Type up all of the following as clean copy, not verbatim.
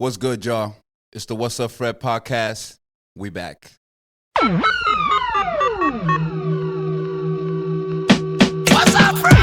What's good, y'all? It's the WassupFred podcast. We back. What's up, Fred?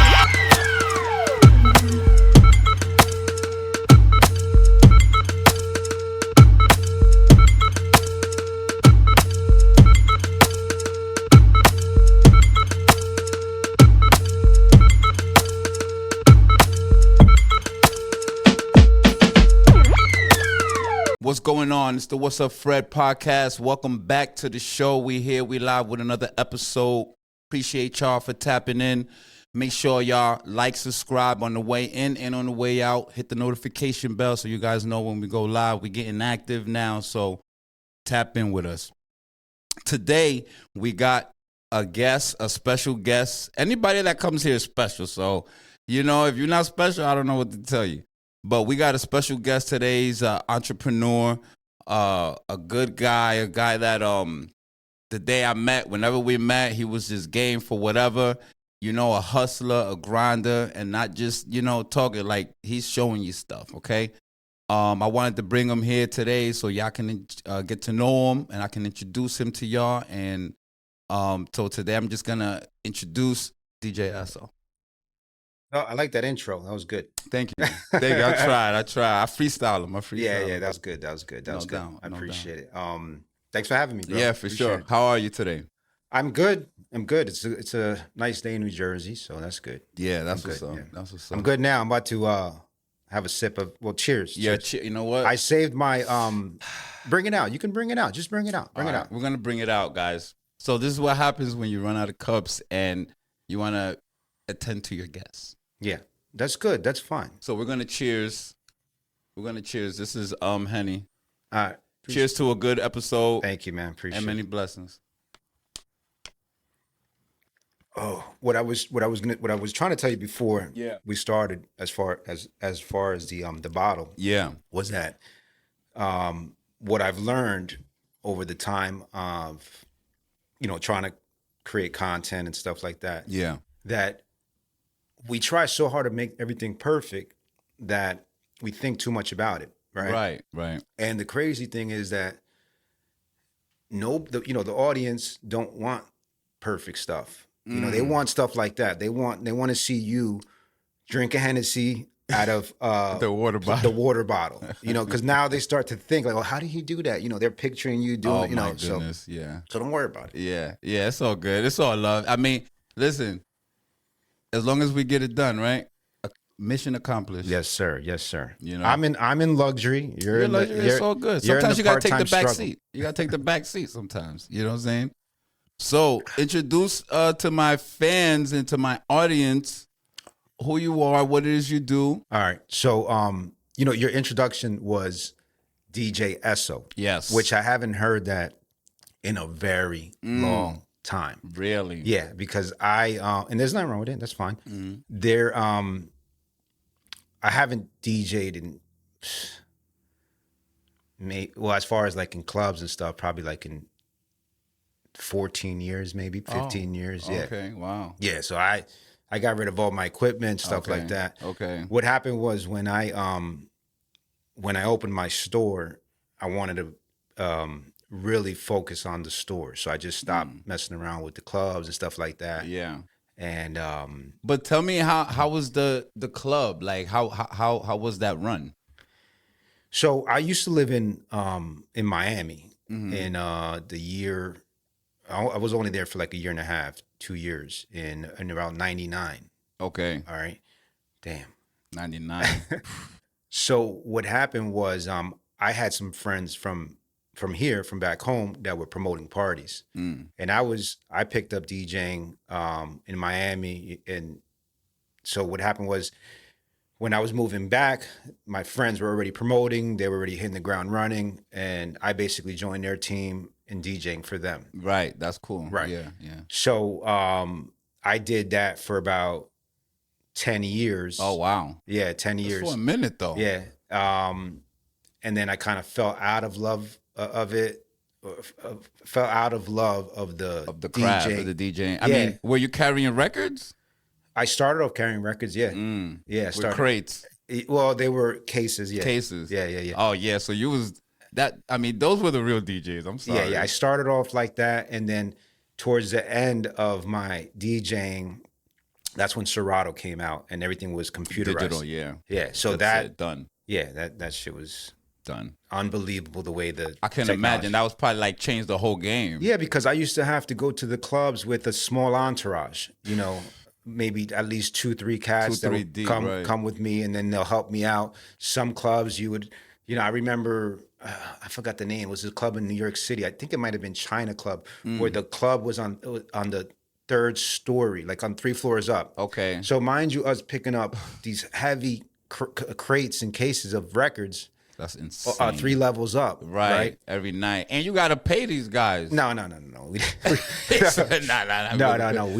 What's going on? It's the WassupFred podcast. Welcome back to the show. We here. We live with another episode. Appreciate y'all for tapping in. Make sure y'all like, subscribe on the way in and on the way out. Hit the notification bell so you guys know when we go live. We're getting active now, so tap in with us. Today, we got a guest, a special guest. Anybody that comes here is special. So, you know, if you're not special, I don't know what to tell you. But we got a special guest today. He's an entrepreneur, a good guy, a guy that the day I met, whenever we met, he was just game for whatever, you know, a hustler, a grinder, and not just, you know, talking like he's showing you stuff, okay? I wanted to bring him here today so y'all can get to know him and I can introduce him to y'all. And so today I'm just going to introduce DJ Esso. Oh, I like that intro. That was good. Thank you. Thank you. I tried. I freestyle him. Yeah, that was good. That was good. I appreciate it. Thanks for having me, bro. Yeah, for sure. How are you today? I'm good. It's a nice day in New Jersey, so that's good. Yeah, that's what's up. Yeah. That's what's up. I'm good now. I'm about to have a sip of, cheers. Yeah, you know what? I saved my, bring it out. You can bring it out. Just bring it out. Bring it out. We're going to bring it out, guys. So this is what happens when you run out of cups and you want to attend to your guests. Yeah, that's good. That's fine. So we're going to cheers. This is Henny. All right. Cheers to a good episode. Thank you, man. Appreciate it. And many blessings. Oh, what I was trying to tell you before we started as far as the bottle. Yeah. Was that what I've learned over the time of, you know, trying to create content and stuff like that. Yeah. That we try so hard to make everything perfect that we think too much about it, right? Right. And the crazy thing is that the audience don't want perfect stuff. You know, they want stuff like that. They want to see you drink a Hennessy out of the water bottle. You know, because now they start to think like, "Oh, how did he do that?" You know, they're picturing you doing. Oh my goodness, So don't worry about it. Yeah, it's all good. It's all love. I mean, listen. As long as we get it done, right? Mission accomplished. Yes, sir. You know, I'm in luxury. You're in luxury. It's all good. Sometimes you gotta take the back seat. You gotta take the back seat sometimes. You know what I'm saying? So introduce to my fans and to my audience who you are, what it is you do. All right. So your introduction was DJ Esso. Yes. Which I haven't heard that in a very long time. Really? Yeah, because and there's nothing wrong with it. That's fine. I haven't DJ'd in as far as like in clubs and stuff, probably like in 14 years, maybe 15 years. Yeah. Okay. Wow. Yeah. So I got rid of all my equipment, stuff like that. Okay. What happened was when I opened my store, I wanted to really focus on the store. So I just stopped messing around with the clubs and stuff like that. Yeah. And but tell me how was the club? Like how was that run? So I used to live in Miami in the year I was only there for like a year and a half, 2 years in around 99. Okay. All right. Damn. 99. So what happened was I had some friends from back home that were promoting parties. And I picked up DJing in Miami. And so what happened was when I was moving back, my friends were already promoting, they were already hitting the ground running, and I basically joined their team in DJing for them. Right, that's cool. Right. Yeah. So I did that for about 10 years. Oh, wow. Yeah, 10 years. That's for a minute, though. Yeah. And then I kind of fell out of love of it. Fell out of love of the craft DJ. of the DJing. I mean, were you carrying records? I started off carrying records, yeah. Yeah, with crates. Well, they were cases, yeah. Cases. Yeah. Oh yeah. So you was that. I mean, those were the real DJs. I'm sorry. Yeah. I started off like that, and then towards the end of my DJing, that's when Serato came out, and everything was computerized. Digital. Yeah. Yeah. So That's it, done. Yeah, that shit was Done. unbelievable the way I can imagine that was probably like changed the whole game. Yeah, because I used to have to go to the clubs with a small entourage, maybe at least 2-3 cats that would deep, come with me, and then they'll help me out. Some clubs you would, I remember, I forgot the name. It was a club in New York City. I think it might have been China Club, where the club was on the third story, like on 3 floors up. Okay. So mind you, us picking up these heavy crates and cases of records. That's insane. 3 levels up, right? Every night, and you got to pay these guys. No. No. We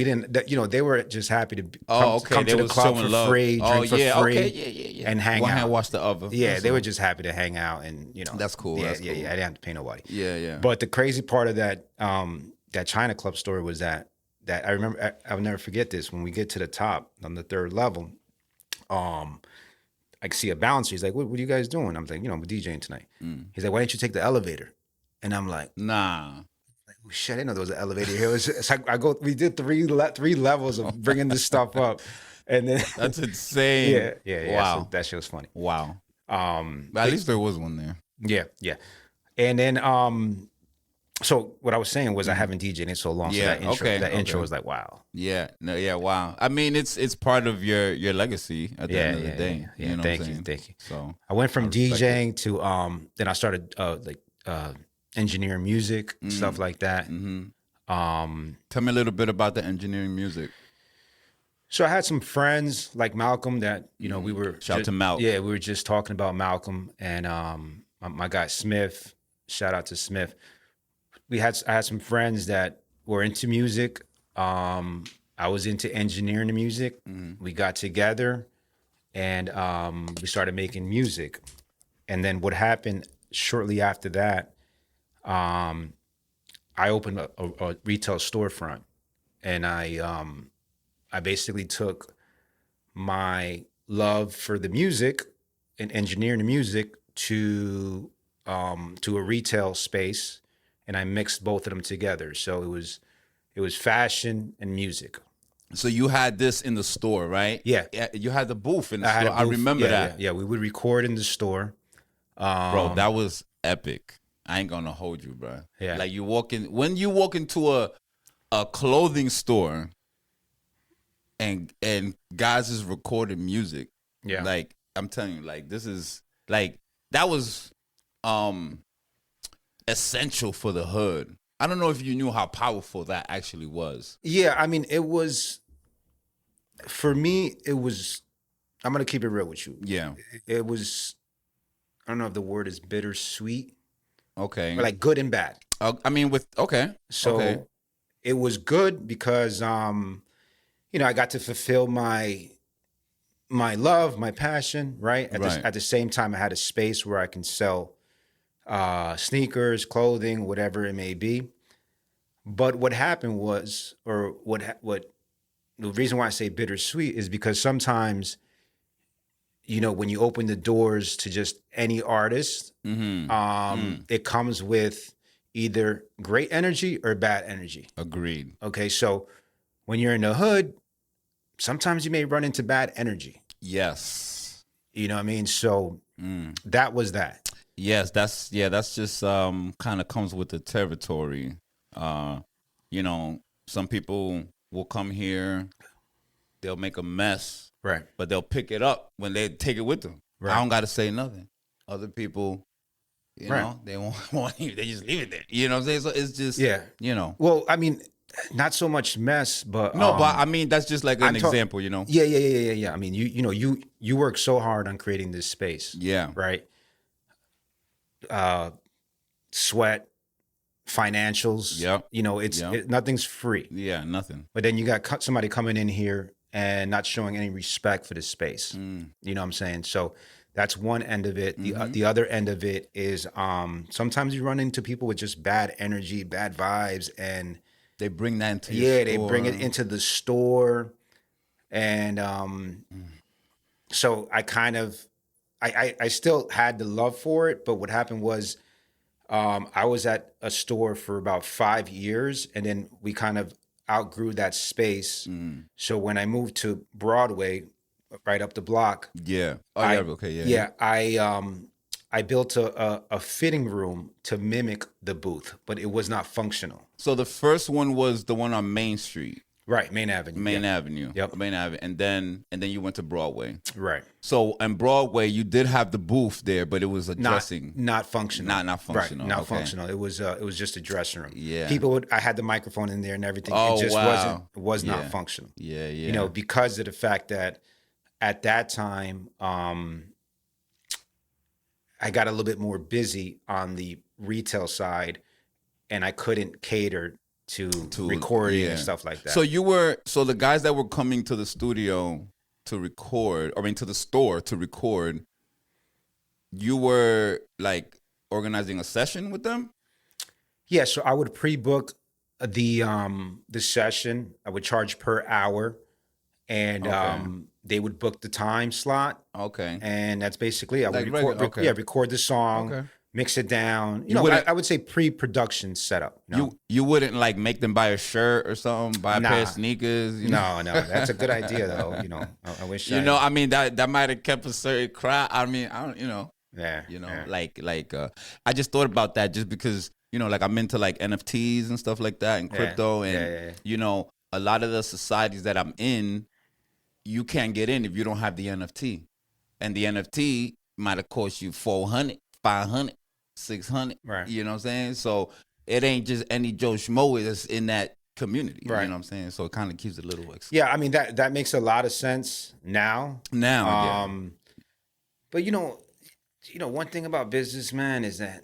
didn't. They were just happy to come to the club for free, drink for free, and hang out. One hand wash the other. Yeah, they were just happy to hang out, and that's cool. Yeah, that's cool. I didn't have to pay nobody. Yeah. But the crazy part of that China Club story was that I remember. I'll never forget this. When we get to the top on the 3rd level, I see a bouncer. He's like, what are you guys doing? I'm like, we're DJing tonight. He's like, why didn't you take the elevator? And I'm like, nah. Oh, shit, I didn't know there was an elevator here. It's like we did three levels of bringing this stuff up. And then that's insane. Yeah. Wow. So that shit was funny. Wow. But at least there was one there. Yeah. And then so what I was saying was I haven't DJed in so long. Yeah. So that intro was like, wow. Yeah. No. Yeah. Wow. I mean, it's part of your legacy at the end of the day. Yeah. You know Thank you. So I went from DJing to then I started engineering music, stuff like that. Tell me a little bit about the engineering music. So I had some friends like Malcolm that we were shout out to Malcolm. Yeah, we were just talking about Malcolm and my guy Smith. Shout out to Smith. I had some friends that were into music. I was into engineering the music. We got together and we started making music. And then what happened shortly after that, I opened a retail storefront, and I basically took my love for the music and engineering the music to a retail space, and I mixed both of them together. So it was fashion and music. So you had this in the store, right? Yeah. You had the booth in the store. I remember that. Yeah, we would record in the store. Bro, that was epic. I ain't gonna hold you, bro. Yeah. Like when you walk into a clothing store and guys is recording music. Yeah. Like I'm telling you, like this is like that was essential for the hood. I don't know if you knew how powerful that actually was. Yeah, I mean, it was, for me, I'm going to keep it real with you. Yeah. It was, I don't know if the word is bittersweet. Okay. Or like good and bad. I mean, So it was good because, I got to fulfill my love, my passion, right? At the same time, I had a space where I can sell sneakers, clothing, whatever it may be. But what happened was, or what the reason why I say bittersweet is because sometimes, when you open the doors to just any artist, it comes with either great energy or bad energy. Agreed. Okay, so when you're in the hood, sometimes you may run into bad energy. Yes. You know what I mean? So that was that. Yes, that's just kind of comes with the territory. Some people will come here, they'll make a mess, right? But they'll pick it up when they take it with them. Right. I don't got to say nothing. Other people, you know, they won't want you. They just leave it there. You know what I'm saying? So it's just, Well, I mean, not so much mess, but no, but I mean that's just like an example, you know. Yeah. I mean, you work so hard on creating this space. Yeah. Right. Sweat, financials. Yep. Nothing's free. Yeah, nothing. But then you got somebody coming in here and not showing any respect for this space. You know what I'm saying? So that's one end of it. The other end of it is sometimes you run into people with just bad energy, bad vibes, and they bring that into your store. They bring it into the store, and So I kind of, I still had the love for it, but what happened was I was at a store for about 5 years, and then we kind of outgrew that space. So when I moved to Broadway, right up the block, Yeah. Oh yeah. I Okay. Yeah. yeah, I built a fitting room to mimic the booth, but it was not functional. So the first one was the one on Main Street, Right, Main Avenue. Main Yeah. Avenue, Yep. Main Avenue, and then you went to Broadway. Right. So in Broadway, you did have the booth there, but it was a dressing, Not functional. not functional. Right, not Okay. functional. It was just a dressing room. Yeah. People would, I had the microphone in there and everything. Oh, It just wow. was not Yeah. functional. Yeah. Yeah. You know, because of the fact that at that time, I got a little bit more busy on the retail side, and I couldn't cater to recording and stuff like that. So the guys that were coming to the studio to record, to the store to record, you were like organizing a session with them? Yeah, so I would pre-book the session. I would charge per hour, and Okay. they would book the time slot, Okay. and that's basically I would Like record. regular, okay. Yeah, record the song, Okay. mix it down. You You know, wouldn't- I would say pre-production setup. You know? You wouldn't like make them buy a shirt or something, buy a pair Nah. of sneakers. You know? No, that's a good idea though. You know, I wish. You know, I mean that might have kept a certain crowd. I mean, I don't, Yeah. yeah. Yeah. I just thought about that just because, like I'm into like NFTs and stuff like that and crypto and a lot of the societies that I'm in, you can't get in if you don't have the NFT. And the NFT might have cost you 400, 500, 600. Right. You know what I'm saying? So it ain't just any Joe Schmo that's in that community. Right. You know what I'm saying? So it kind of keeps it a little Yeah, I mean that makes a lot of sense now. Now, But one thing about business, man, is that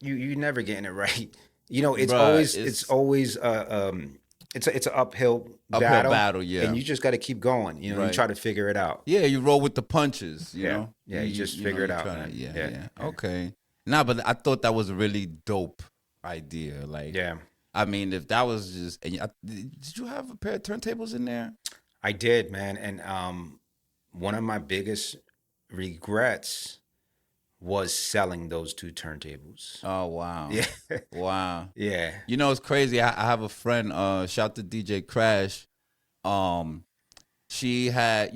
you never getting it right. It's Bruh, always it's an uphill battle, yeah. and you just got to keep going. You Right. try to figure it out. Yeah, you roll with the punches, you know? Yeah, you just figure it out, man. Yeah. Okay. Nah, but I thought that was a really dope idea. Like, Yeah, I mean, if that was just, did you have a pair of turntables in there? I did, man. And one of my biggest regrets was selling those two turntables. Oh, wow. Yeah, Wow. yeah. You know, it's crazy. I have a friend, shout to DJ Crash. She had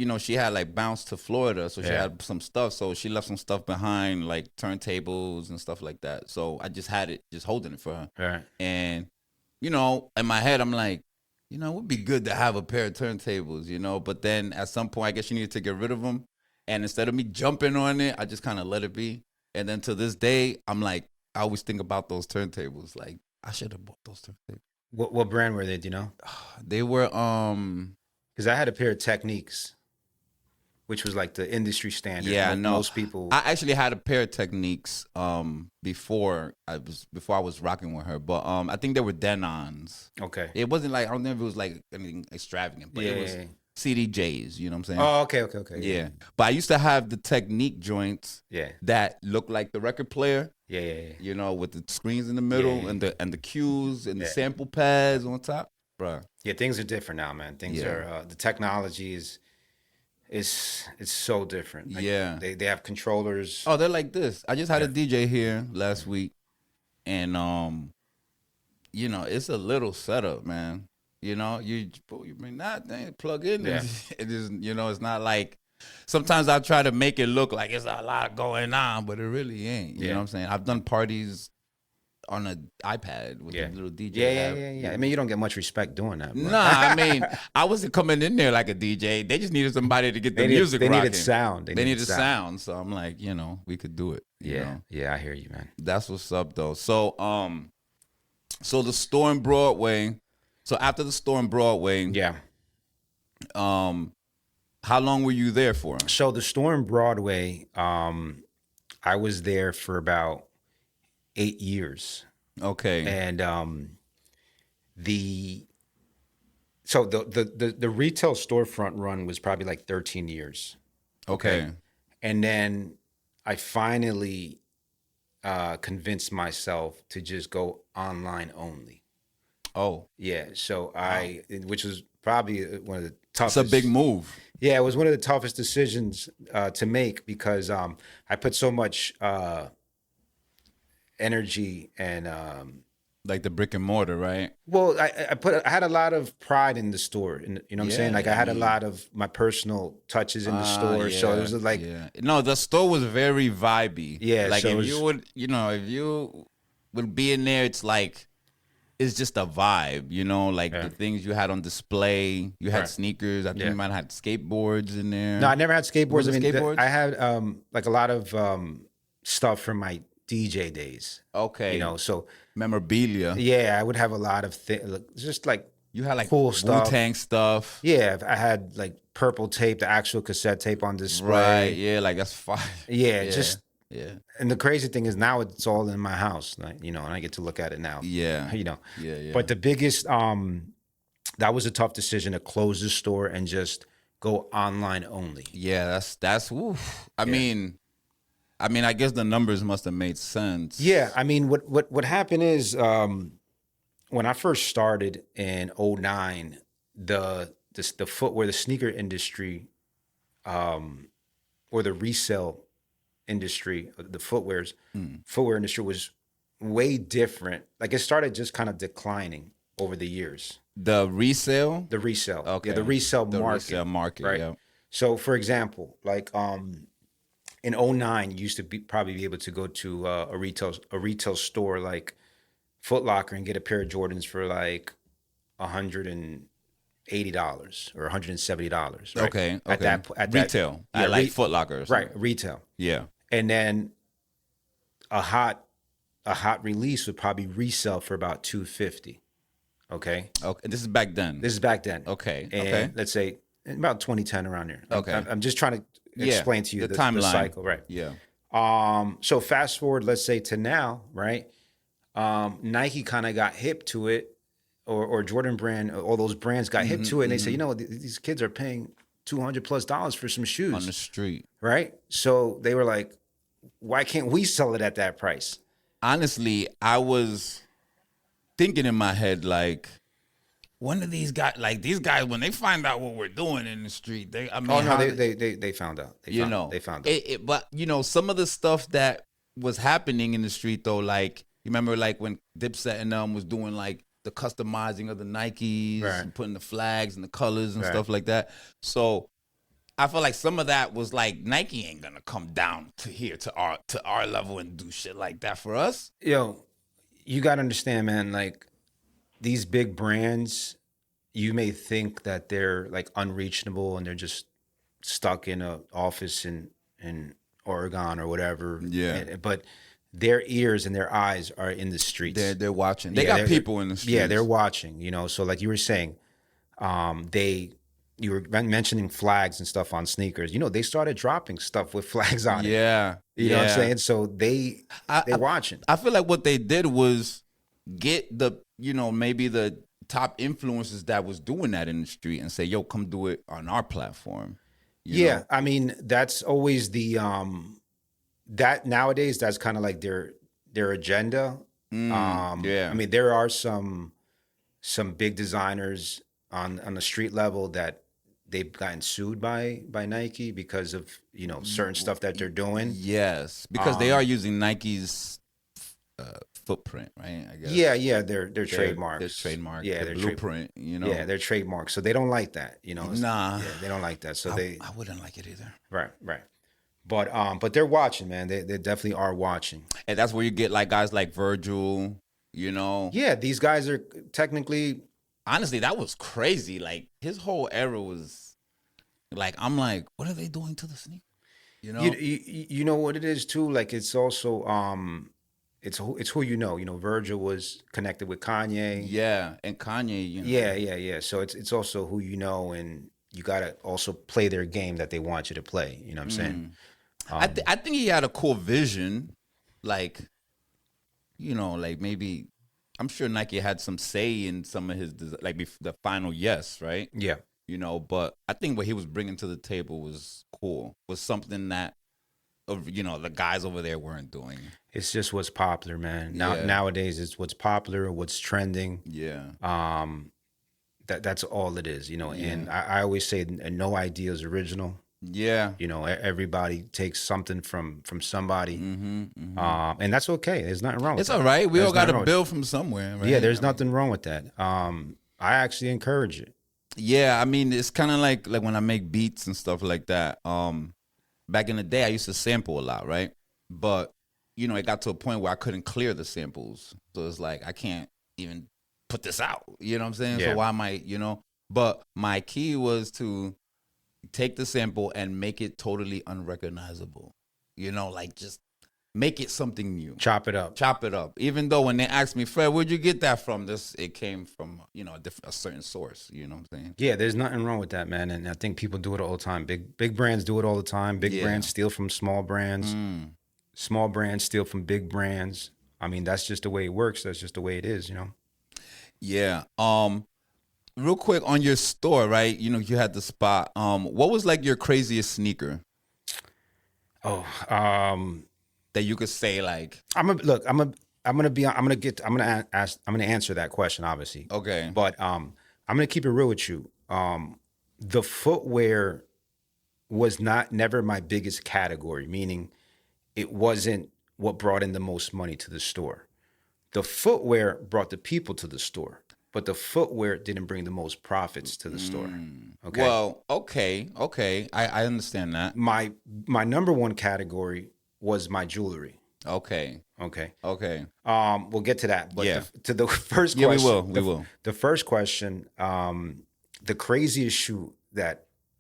like bounced to Florida, so she Yeah. had some stuff. So she left some stuff behind, like turntables and stuff like that. So I just had it, just holding it for her. Right. And, in my head, I'm like, it would be good to have a pair of turntables, But then at some point, I guess you needed to get rid of them. And instead of me jumping on it, I just kind of let it be. And then to this day, I'm like, I always think about those turntables. Like, I should have bought those turntables. What brand were they? Do you know? They were, Because I had a pair of Techniques, which was like the industry standard. Yeah, no. Most people. I actually had a pair of Techniques before I was rocking with her, but I think they were Denons. Okay. It wasn't like, I don't know if it was like anything extravagant, but it was CDJs. You know what I'm saying? Oh, okay. Yeah. But I used to have the Technique joints Yeah. that looked like the record player. Yeah. With the screens in the middle Yeah. and the cues and the sample pads on top, bruh. Yeah, things are different now, man. Things Yeah. are the technology is it's so different. Like, Yeah. They have controllers. Oh, they're like this. I just had a DJ here last week, and it's a little setup, man. You mean that thing plug in. Yeah. It is, it's not like. Sometimes I try to make it look like it's a lot going on, but it really ain't. You know what I'm saying? I've done parties on an iPad with a little DJ app. Yeah. I mean, you don't get much respect doing that. Bro. Nah, I mean, I wasn't coming in there like a DJ. They just needed somebody to get the music They rocking. needed sound. They needed sound. So I'm like, we could do it. you know? Yeah, I hear you, man. That's what's up, though. So, so the store in Broadway. So after the store in Broadway, Yeah. how long were you there for? So the store in Broadway, I was there for about 8 years. Okay. And the retail storefront run was probably like 13 years. Okay. And then I finally convinced myself to just go online only. Oh. Yeah. So which was probably one of the toughest. It's a big move. Yeah, it was one of the toughest decisions to make because I put so much energy and Like the brick and mortar, right? well, I had a lot of pride in the store, and you know what I'm saying. Like I had a lot of my personal touches in the store, so it was like no, the store was very vibey. Yeah, like so if you would, if you would be in there, it's like it's just a vibe, like the things you had on display. You had sneakers. I think you might have had skateboards in there. No, I never had skateboards. I mean, skateboards? I had like a lot of stuff from my DJ days. Okay, so memorabilia. Yeah, I would have a lot of things, just like you had like cool stuff, Wu-Tang stuff. Yeah, I had like purple tape, the actual cassette tape on display. Right. Yeah, like that's fine. Yeah, yeah. And the crazy thing is now it's all in my house, like, and I get to look at it now. Yeah. Yeah. But the biggest, that was a tough decision to close the store and just go online only. Yeah, that's. Oof. I mean, I guess the numbers must have made sense. Yeah, I mean, what happened is when I first started in 2009, the footwear, the sneaker industry, or the resale industry, the footwear industry was way different. Like it started just kind of declining over the years. The resale? Okay. Yeah, the resale market. Right. Yeah. So for example, like in 2009, you used to probably be able to go to a retail store like Foot Locker and get a pair of Jordans for like $180 or $170. Right? Okay. At retail. Yeah, like Foot Locker. Right. Retail. Yeah. And then a hot release would probably resell for about $250. Okay. Okay. This is back then. Okay. And okay. Let's say about 2010 around here. Okay. I'm just trying to explain to you the timeline. The cycle, right? Yeah. So fast forward, let's say to now, right? Nike kind of got hip to it, or Jordan brand, all those brands got hip to it, and they say, these kids are paying $200+ for some shoes on the street, right? So they were like, why can't we sell it at that price? Honestly, I was thinking in my head, like, one of these guys, when they find out what we're doing in the street, they found out. They found out. But some of the stuff that was happening in the street, though, like you remember, like when Dipset and was doing like the customizing of the Nikes, and putting the flags and the colors and stuff like that. So I feel like some of that was like Nike ain't gonna come down to here to our level and do shit like that for us. Yo, you gotta understand, man. Like these big brands, you may think that they're like unreachable and they're just stuck in an office in Oregon or whatever. Yeah, but their ears and their eyes are in the streets. They're watching. They got people in the streets. Yeah, they're watching. So like you were saying, you were mentioning flags and stuff on sneakers. They started dropping stuff with flags on it. Yeah. You know what I'm saying? So they're watching. I feel like what they did was get the, maybe the top influencers that was doing that in the street and say, yo, come do it on our platform. You know? I mean, that's always the, that nowadays, that's kind of like their agenda. I mean, there are some big designers on the street level that they've gotten sued by Nike because of certain stuff that they're doing. Yes, because they are using Nike's footprint, right? I guess. Yeah, their trademarks. Their trademark. Yeah, their blueprint. Yeah, their trademarks. So they don't like that. Nah. Yeah, they don't like that. So I wouldn't like it either. Right. But they're watching, man. They definitely are watching. And that's where you get like guys like Virgil. Yeah, these guys are technically. Honestly, that was crazy. Like his whole era was like, I'm like, what are they doing to the sneaker? You know what it is too. Like it's also it's who you know. Virgil was connected with Kanye. Yeah, and Kanye. Yeah. So it's also who you know, and you gotta also play their game that they want you to play. You know what I'm saying? I think he had a cool vision, like, like maybe. I'm sure Nike had some say in some of his, like the final yes, right? Yeah. But I think what he was bringing to the table was cool. Was something that, the guys over there weren't doing. It's just what's popular, man. Nowadays, it's what's popular, what's trending. Yeah. that's all it is, And I always say no idea is original. Yeah. Everybody takes something from somebody, and that's okay. There's nothing wrong with It's that. all right. We There's all got to nothing build from somewhere, right? Yeah, there's nothing wrong with that. I actually encourage it. Yeah, I mean, it's kind of like when I make beats and stuff like that. Back in the day, I used to sample a lot, right? But it got to a point where I couldn't clear the samples, so it's like I can't even put this out. You know what I'm saying? Yeah. So why am I? But my key was to take the sample and make it totally unrecognizable. Like just make it something new. Chop it up. Even though when they asked me, Fred, where'd you get that from? It came from, a certain source. You know what I'm saying? Yeah, there's nothing wrong with that, man. And I think people do it all the time. Big brands do it all the time. Big brands steal from small brands. Small brands steal from big brands. I mean, that's just the way it works. That's just the way it is, Yeah. Real quick on your store, right? You had the spot. What was like your craziest sneaker? Oh, that you could say like I'm gonna answer that question, obviously. Okay. But I'm gonna keep it real with you. The footwear was never my biggest category, meaning it wasn't what brought in the most money to the store. The footwear brought the people to the store, but the footwear didn't bring the most profits to the store. Okay. Well, okay. I understand that. My number one category was my jewelry. Okay. We'll get to that. But Yeah. to the first question. We will. The first question, the craziest shoe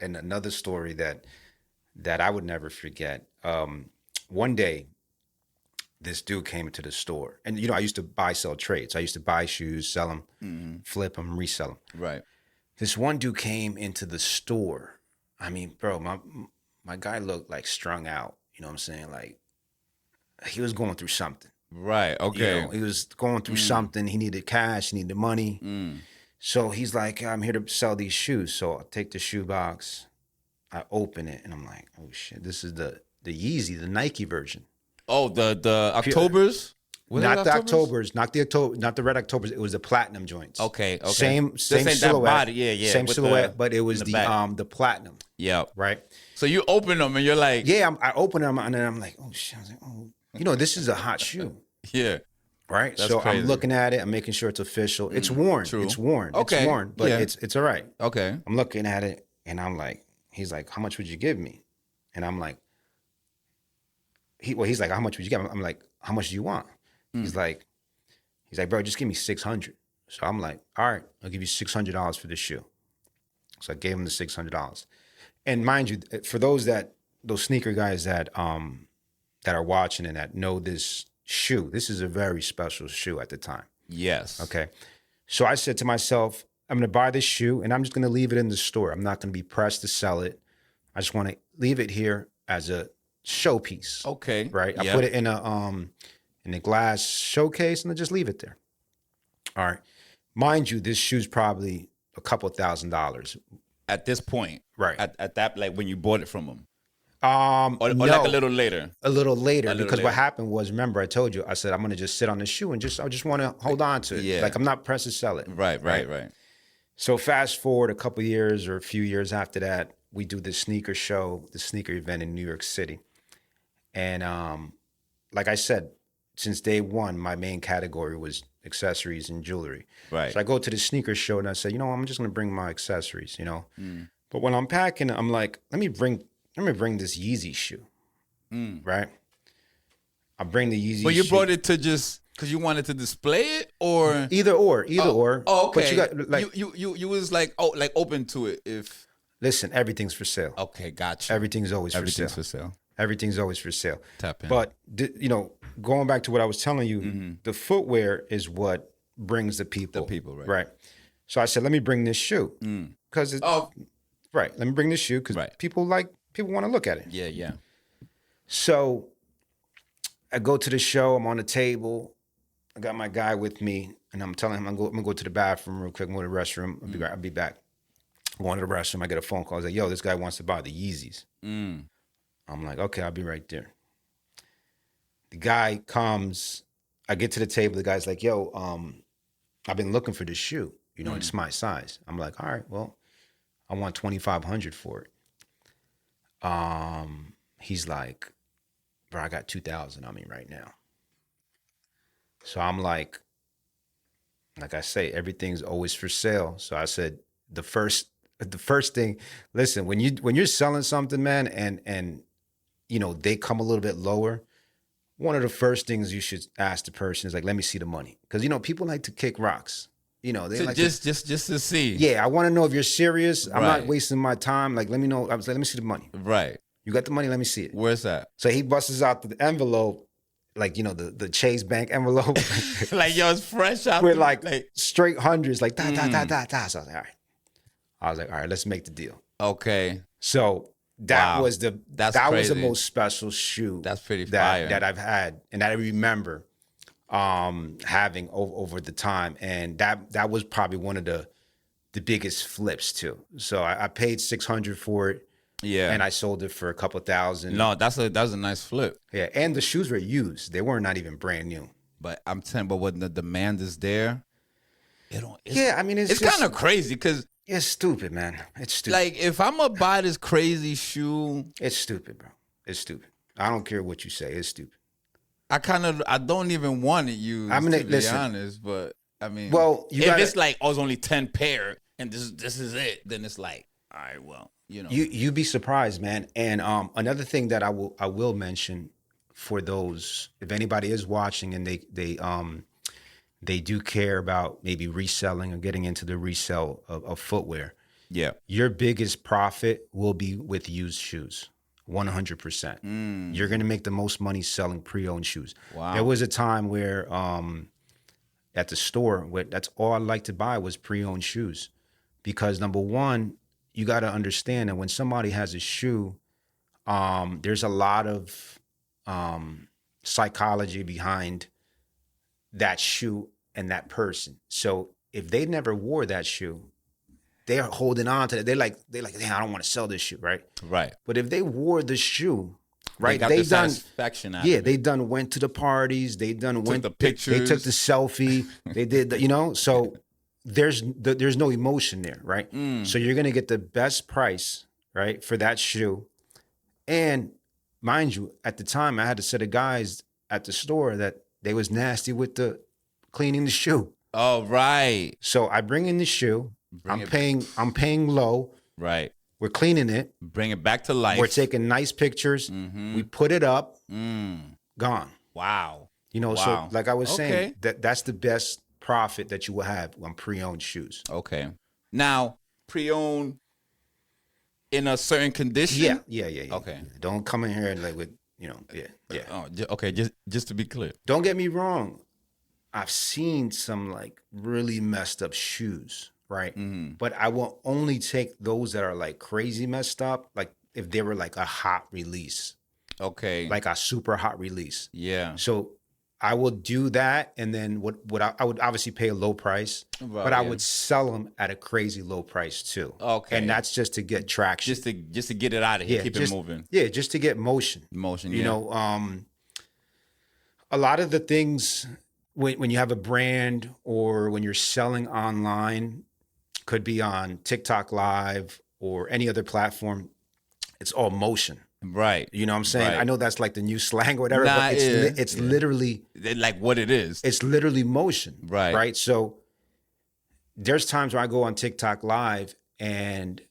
and another story that I would never forget. One day, this dude came into the store, and I used to sell trades. I used to buy shoes, sell them, flip them, resell them. Right. This one dude came into the store. I mean, bro, my guy looked like strung out. You know what I'm saying? Like he was going through something. Right. Okay. He was going through something. He needed cash. He needed money. So he's like, I'm here to sell these shoes. So I take the shoe box, I open it, and I'm like, oh shit, this is the Yeezy, the Nike version. Oh, the Octobers? Not the Octobers, not the red Octobers. It was the platinum joints. Okay. Same silhouette. That body. Yeah. Same silhouette, but it was the platinum. Yeah. Right. So you open them and you're like, yeah. I open them and then I'm like, oh shit. I was like, oh, this is a hot shoe. Yeah. Right. That's so crazy. I'm looking at it. I'm making sure it's official. It's worn. True. It's worn. Okay. It's worn, but it's all right. Okay. I'm looking at it and I'm like, he's like, how much would you give me? And I'm like, he's like, how much would you give me? I'm like, how much do you want? He's like, bro, just give me $600. So I'm like, all right, I'll give you $600 for this shoe. So I gave him the $600. And mind you, for those sneaker guys that are watching and that know this shoe, this is a very special shoe at the time. Yes. Okay. So I said to myself, I'm going to buy this shoe and I'm just going to leave it in the store. I'm not going to be pressed to sell it. I just want to leave it here as a showpiece. Okay. Right. I put it in a glass showcase and I just leave it there. All right. Mind you, this shoe's probably a couple $1,000 at this point. Right. At that, like when you bought it from him. Or no, like a little later. Because what happened was, remember I told you, I said, I'm going to just sit on the shoe and I just want to hold on to it. Yeah. Like I'm not pressed to sell it. Right. So fast forward a couple years or a few years after that, we do this sneaker show, the sneaker event in New York City. And like I said, since day one, my main category was accessories and jewelry. Right. So I go to the sneaker show and I say, I'm just going to bring my accessories, But when I'm packing, I'm like, let me bring this Yeezy shoe, right? I bring the Yeezy. But you brought it to just because you wanted to display it, or either or. Oh, okay. But you got like you was like open to it if. Listen, everything's for sale. Okay, gotcha. Everything's always for sale. Everything's always for sale. Tap in. But going back to what I was telling you, the footwear is what brings the people. Right? Right. So I said, let me bring this shoe because it's right. Let me bring this shoe because people want to look at it. Yeah. So I go to the show. I'm on the table. I got my guy with me, and I'm telling him I'm gonna go to the bathroom real quick. I'm going to the restroom. I'll be back. I'm going to the restroom. I get a phone call. I was like, yo, this guy wants to buy the Yeezys. I'm like, okay, I'll be right there. The guy comes. I get to the table. The guy's like, yo, I've been looking for this shoe. You know, it's my size. I'm like, all right, well, I want 2,500 for it. He's like, bro, I got 2,000 on me right now. So I'm like I say, everything's always for sale. So I said, the first thing, listen, when you're selling something, man, and you know, they come a little bit lower, one of the first things you should ask the person is like, let me see the money. Because, you know, people like to kick rocks. You know, they So like just to see. Yeah, I want to know if you're serious. Right. I'm not wasting my time. Like, let me know. I was like, let me see the money. Right. You got the money? Let me see it. Where's that? So he busts out the envelope, like, you know, the Chase Bank envelope. Like, yo, it's fresh out. With like straight hundreds, like da. So I was like, all right, let's make the deal. Okay. So that was the most special shoe. That's pretty fire. That I've had and that I remember having over the time. And that was probably one of the biggest flips too. So I paid $600 for it. Yeah. And I sold it for a couple thousand. No, that was a nice flip. Yeah. And the shoes were used. They were not even brand new. But I'm telling you, but when the demand is there, I mean, it's kind of crazy because it's stupid, man. It's stupid. Like, if I'm gonna buy this crazy shoe, it's stupid, bro. It's stupid. I don't care what you say. It's stupid. I don't even want it used. I mean, to be honest, but I mean, well, it's like, oh, it's only 10 pair and this is it, then it's like, all right, well, you know, you'd be surprised, man. And another thing that I will mention for those, if anybody is watching and they do care about maybe reselling or getting into the resale of footwear. Yeah, your biggest profit will be with used shoes. 100%. You're going to make the most money selling pre-owned shoes. Wow. There was a time where at the store, that's all I liked to buy was pre-owned shoes. Because number one, you got to understand that when somebody has a shoe, there's a lot of psychology behind that shoe and that person. So if they never wore that shoe, they're holding on to it. They're like, damn, I don't want to sell this shoe, right? Right. But if they wore the shoe, right, they done satisfaction out of it. They done went to the parties, they done went the pictures, they took the selfie, they did the, you know. So there's no emotion there, right? So you're gonna get the best price, right, for that shoe. And mind you, at the time I had a set of guys at the store that they was nasty with the cleaning the shoe. Oh, right. So I bring in the shoe. I'm paying low. Right. We're cleaning it. Bring it back to life. We're taking nice pictures. We put it up. Gone. Wow. You know, so like I was saying, that's the best profit that you will have on pre-owned shoes. Okay. Now, pre-owned in a certain condition? Yeah. Okay. Don't come in here and like with, you know, yeah. Oh, okay, just to be clear. Don't get me wrong. I've seen some like really messed up shoes, right? But I will only take those that are like crazy messed up, like if they were like a hot release. Okay. Like a super hot release. Yeah. So I will do that, and then what I would obviously pay a low price, but I would sell them at a crazy low price too. Okay. And that's just to get traction. Just to get it out of here, keep it moving. Yeah, just to get motion. You know, a lot of the things when you have a brand or when you're selling online, could be on TikTok Live or any other platform, it's all motion. Right. You know what I'm saying? Right. I know that's like the new slang or whatever, but it's literally like what it is. It's literally motion. Right. Right. So there's times where I go on TikTok Live and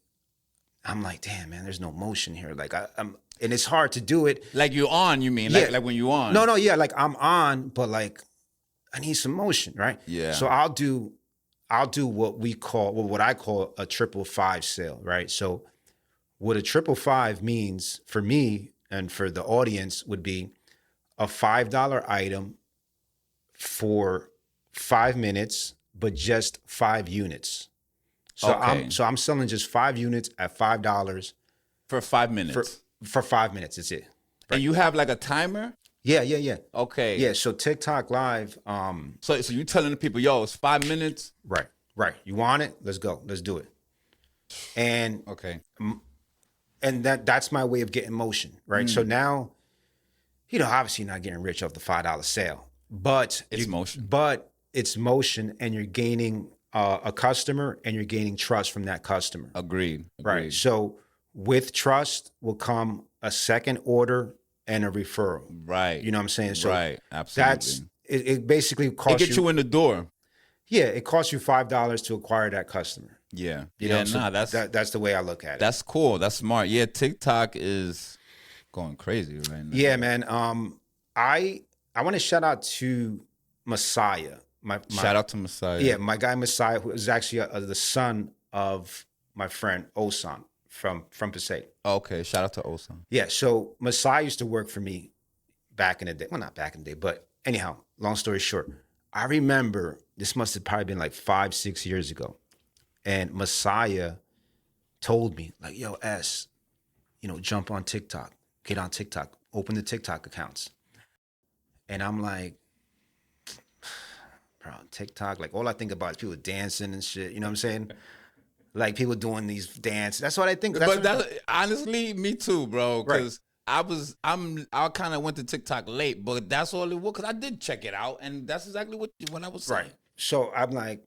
I'm like, damn, man, there's no motion here. Like I'm, and it's hard to do it. Like you're on, you mean? Like when you on. No, yeah, like I'm on, but like I need some motion, right? Yeah. So I'll do what I call a 555 sale, right? So what a 555 means for me and for the audience would be a $5 item for 5 minutes, but just 5 units. So I'm selling just 5 units at $5 for 5 minutes. For 5 minutes, that's it. Right. And you have like a timer? Yeah. Okay. Yeah, so TikTok Live. So you telling the people, yo, it's 5 minutes? Right. You want it? Let's go. Let's do it. And and that's my way of getting motion, right? So now, you know, obviously you're not getting rich off the $5 sale, but it's motion. But it's motion, and you're gaining a customer and you're gaining trust from that customer. Agreed. Right. So with trust will come a second order and a referral. Right. You know what I'm saying? So right. Absolutely. It basically costs It gets you in the door. Yeah, it costs you $5 to acquire that customer. Yeah. You know, so that's the way I look at it. That's cool. That's smart. Yeah, TikTok is going crazy right now. Yeah, man. I want to shout out to Messiah. Shout out to Messiah. Yeah, my guy Messiah, who is actually the son of my friend Osan from Passaic. Okay, shout out to Osan. Yeah, so Messiah used to work for me back in the day. Well, not back in the day, but anyhow, long story short, I remember this must have probably been like 5-6 years ago. And Messiah told me, like, yo, S, jump on TikTok, get on TikTok, open the TikTok accounts. And I'm like, bro, TikTok, like all I think about is people dancing and shit. You know what I'm saying? Like people doing these dances. That's what I think. Honestly, me too, bro. Because right. I kind of went to TikTok late, but that's all it was. Because I did check it out, and that's exactly what I was saying. Right. So I'm like,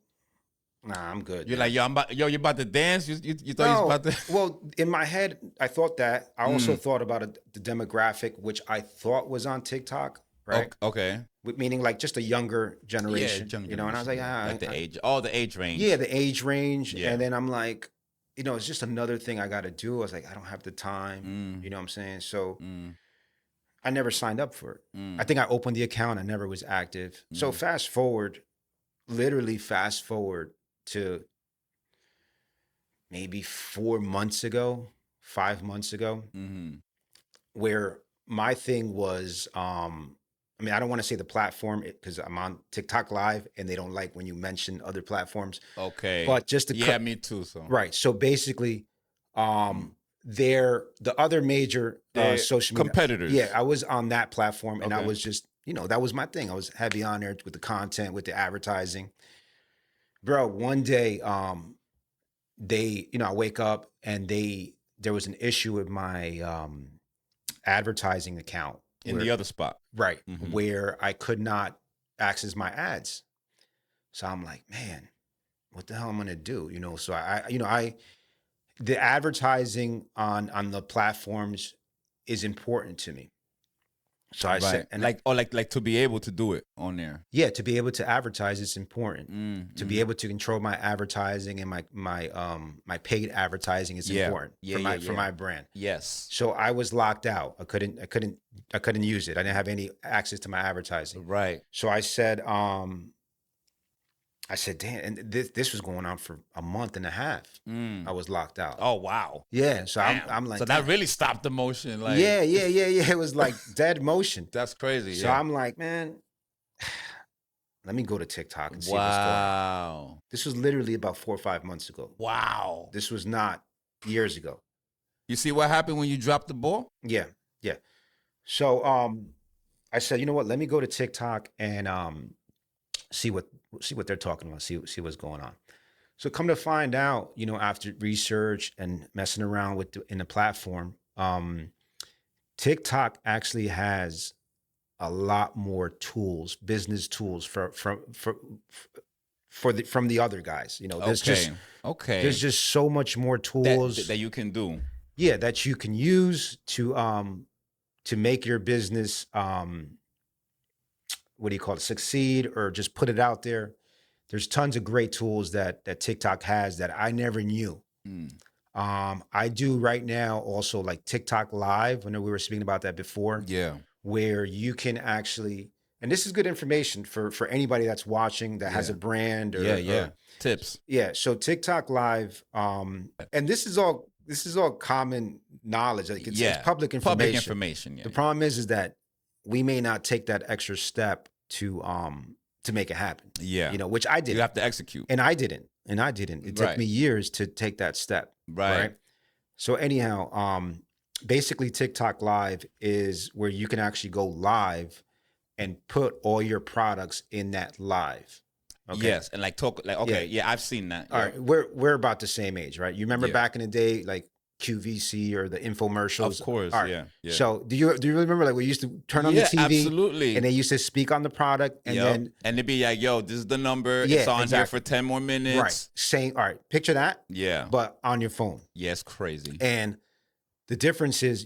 nah, I'm good. You're like, yo, you're about to dance. You thought you was about to. Well, in my head, I thought that. I also thought about the demographic, which I thought was on TikTok. Right. Okay. Meaning like just a younger generation. Yeah, and I was like, the age, the age range. Yeah, the age range. Yeah. And then I'm like, it's just another thing I got to do. I was like, I don't have the time. You know what I'm saying? So I never signed up for it. I think I opened the account. I never was active. So literally fast forward to maybe 5 months ago, where my thing was, I don't want to say the platform because I'm on TikTok Live and they don't like when you mention other platforms. Okay. But just to me too. So right. So basically, they're the other major social media competitors. Yeah, I was on that platform and I was just, that was my thing. I was heavy on there with the content, with the advertising. Bro, one day, I wake up and there was an issue with my advertising account. In the other spot. Right. Where I could not access my ads. So I'm like, man, what the hell am I going to do? So the advertising on the platforms is important to me. So I said, and like to be able to do it on there. Yeah, to be able to advertise is important. To be able to control my advertising and my paid advertising is important for my brand. Yes. So I was locked out. I couldn't use it. I didn't have any access to my advertising. Right. So I said, damn, and this was going on for a month and a half. I was locked out. Oh wow. Yeah. So I'm like, so that really stopped the motion. Like yeah. It was like dead motion. That's crazy. So I'm like, man, let me go to TikTok and see what's going on. This was literally about 4 or 5 months ago. Wow. This was not years ago. You see what happened when you dropped the ball? Yeah. So I said, you know what? Let me go to TikTok and see what they're talking about, see what's going on. So come to find out, after research and messing around in the platform, TikTok actually has a lot more tools, business tools from the other guys. There's just so much more tools that you can do. Yeah, that you can use to make your business succeed or just put it out there. There's tons of great tools that TikTok has that I never knew. I do right now also like TikTok Live. I know we were speaking about that before. Yeah. Where you can actually, and this is good information for anybody that's watching that has a brand or tips. Yeah. So TikTok Live, and this is all common knowledge. Like it's public information. Public information. Yeah. The problem is that we may not take that extra step to make it happen. Yeah. Which I did. You have to execute. And I didn't. It took me years to take that step. Right. So anyhow, basically TikTok Live is where you can actually go live and put all your products in that live. Okay. Yes. And talk I've seen that. All right. We're about the same age, right? You remember back in the day, like QVC or the infomercials. Of course, All right. yeah. So do you really remember like we used to turn on the TV? Absolutely. And they used to speak on the product and then it'd be like, yo, this is the number. It's on here for 10 more minutes. Right. Saying, all right, picture that. Yeah. But on your phone. Yeah, it's crazy. And the difference is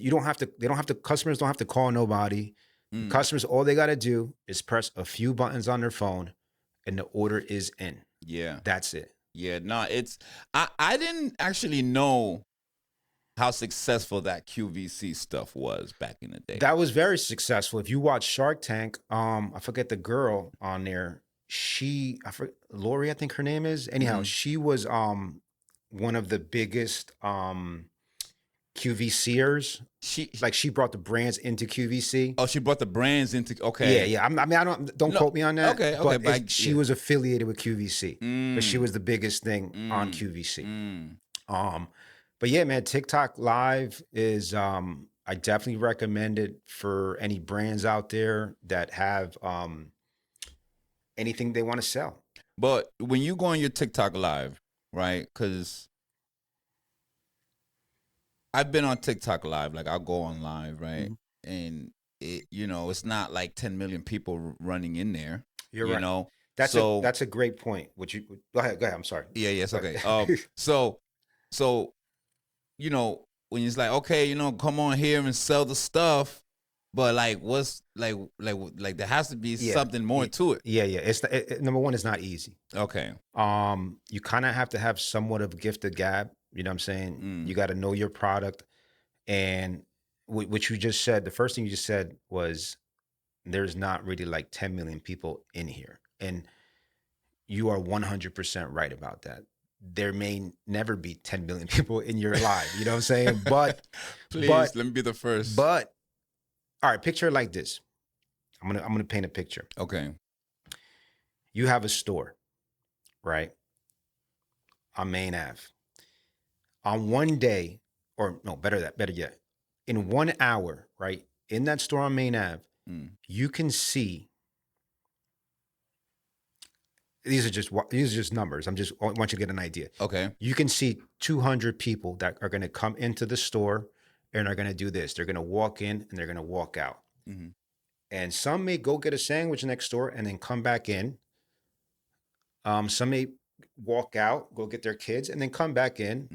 customers don't have to call nobody. Customers, all they got to do is press a few buttons on their phone and the order is in. Yeah. That's it. Yeah, no, I didn't actually know how successful that QVC stuff was back in the day. That was very successful. If you watch Shark Tank, I forget the girl on there. Lori, I think her name is. Anyhow, she was one of the biggest QVCers. She brought the brands into QVC. Oh, she brought the brands into. Okay. Yeah. Don't quote me on that. Okay. But she was affiliated with QVC, but she was the biggest thing on QVC. But yeah, man, TikTok Live is. I definitely recommend it for any brands out there that have anything they want to sell. But when you go on your TikTok Live, right? Because I've been on TikTok Live, like I'll go on live, right? And it's not like 10 million people running in there. You're right. That's a great point. Go ahead. I'm sorry. Yeah, yes, okay. So when it's like, okay, come on here and sell the stuff, but like what's like there has to be something more to it. Yeah. It's number one, it's not easy. Okay. You kind of have to have somewhat of a gift of gab. You know what I'm saying? You got to know your product. And what you just said, the first thing you just said was there's not really like 10 million people in here. And you are 100% right about that. There may never be 10 million people in your live. You know what I'm saying? But please let me be the first. But all right, picture it like this. I'm gonna paint a picture. Okay. You have a store, right? On Main Ave. On one day, or no, better yet, in 1 hour, right? In that store on Main Ave, you can see. These are just numbers. I want you to get an idea. Okay. You can see 200 people that are going to come into the store and are going to do this. They're going to walk in and they're going to walk out. And some may go get a sandwich next door and then come back in. Some may walk out, go get their kids, and then come back in.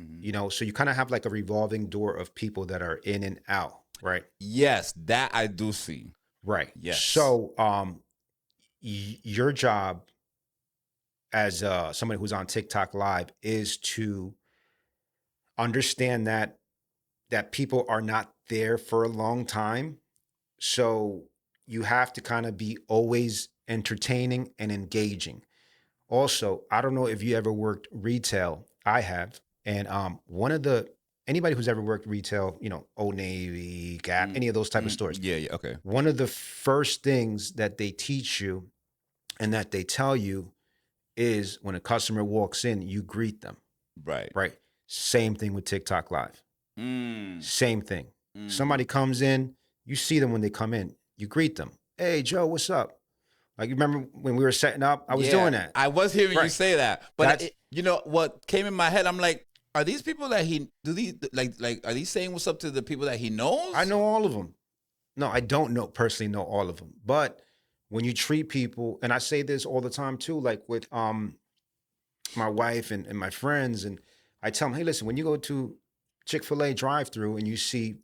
So you kind of have like a revolving door of people that are in and out, right? Yes, that I do see. Right. Yes. So your job as somebody who's on TikTok Live is to understand that people are not there for a long time. So you have to kind of be always entertaining and engaging. Also, I don't know if you ever worked retail. I have. And anybody who's ever worked retail, Old Navy, Gap, any of those type of stores. Yeah, okay. One of the first things that they teach you and that they tell you is when a customer walks in, you greet them. Right. Right. Same thing with TikTok Live. Same thing. Somebody comes in, you see them when they come in, you greet them. Hey, Joe, what's up? Like, you remember when we were setting up, I was doing that. I was hearing you say that. But what came in my head, I'm like, are these people that are these saying what's up to the people that he knows? I know all of them. No, I don't personally know all of them. But when you treat people, and I say this all the time too, like with my wife and my friends, and I tell them, hey, listen, when you go to Chick-fil-A drive-through and you see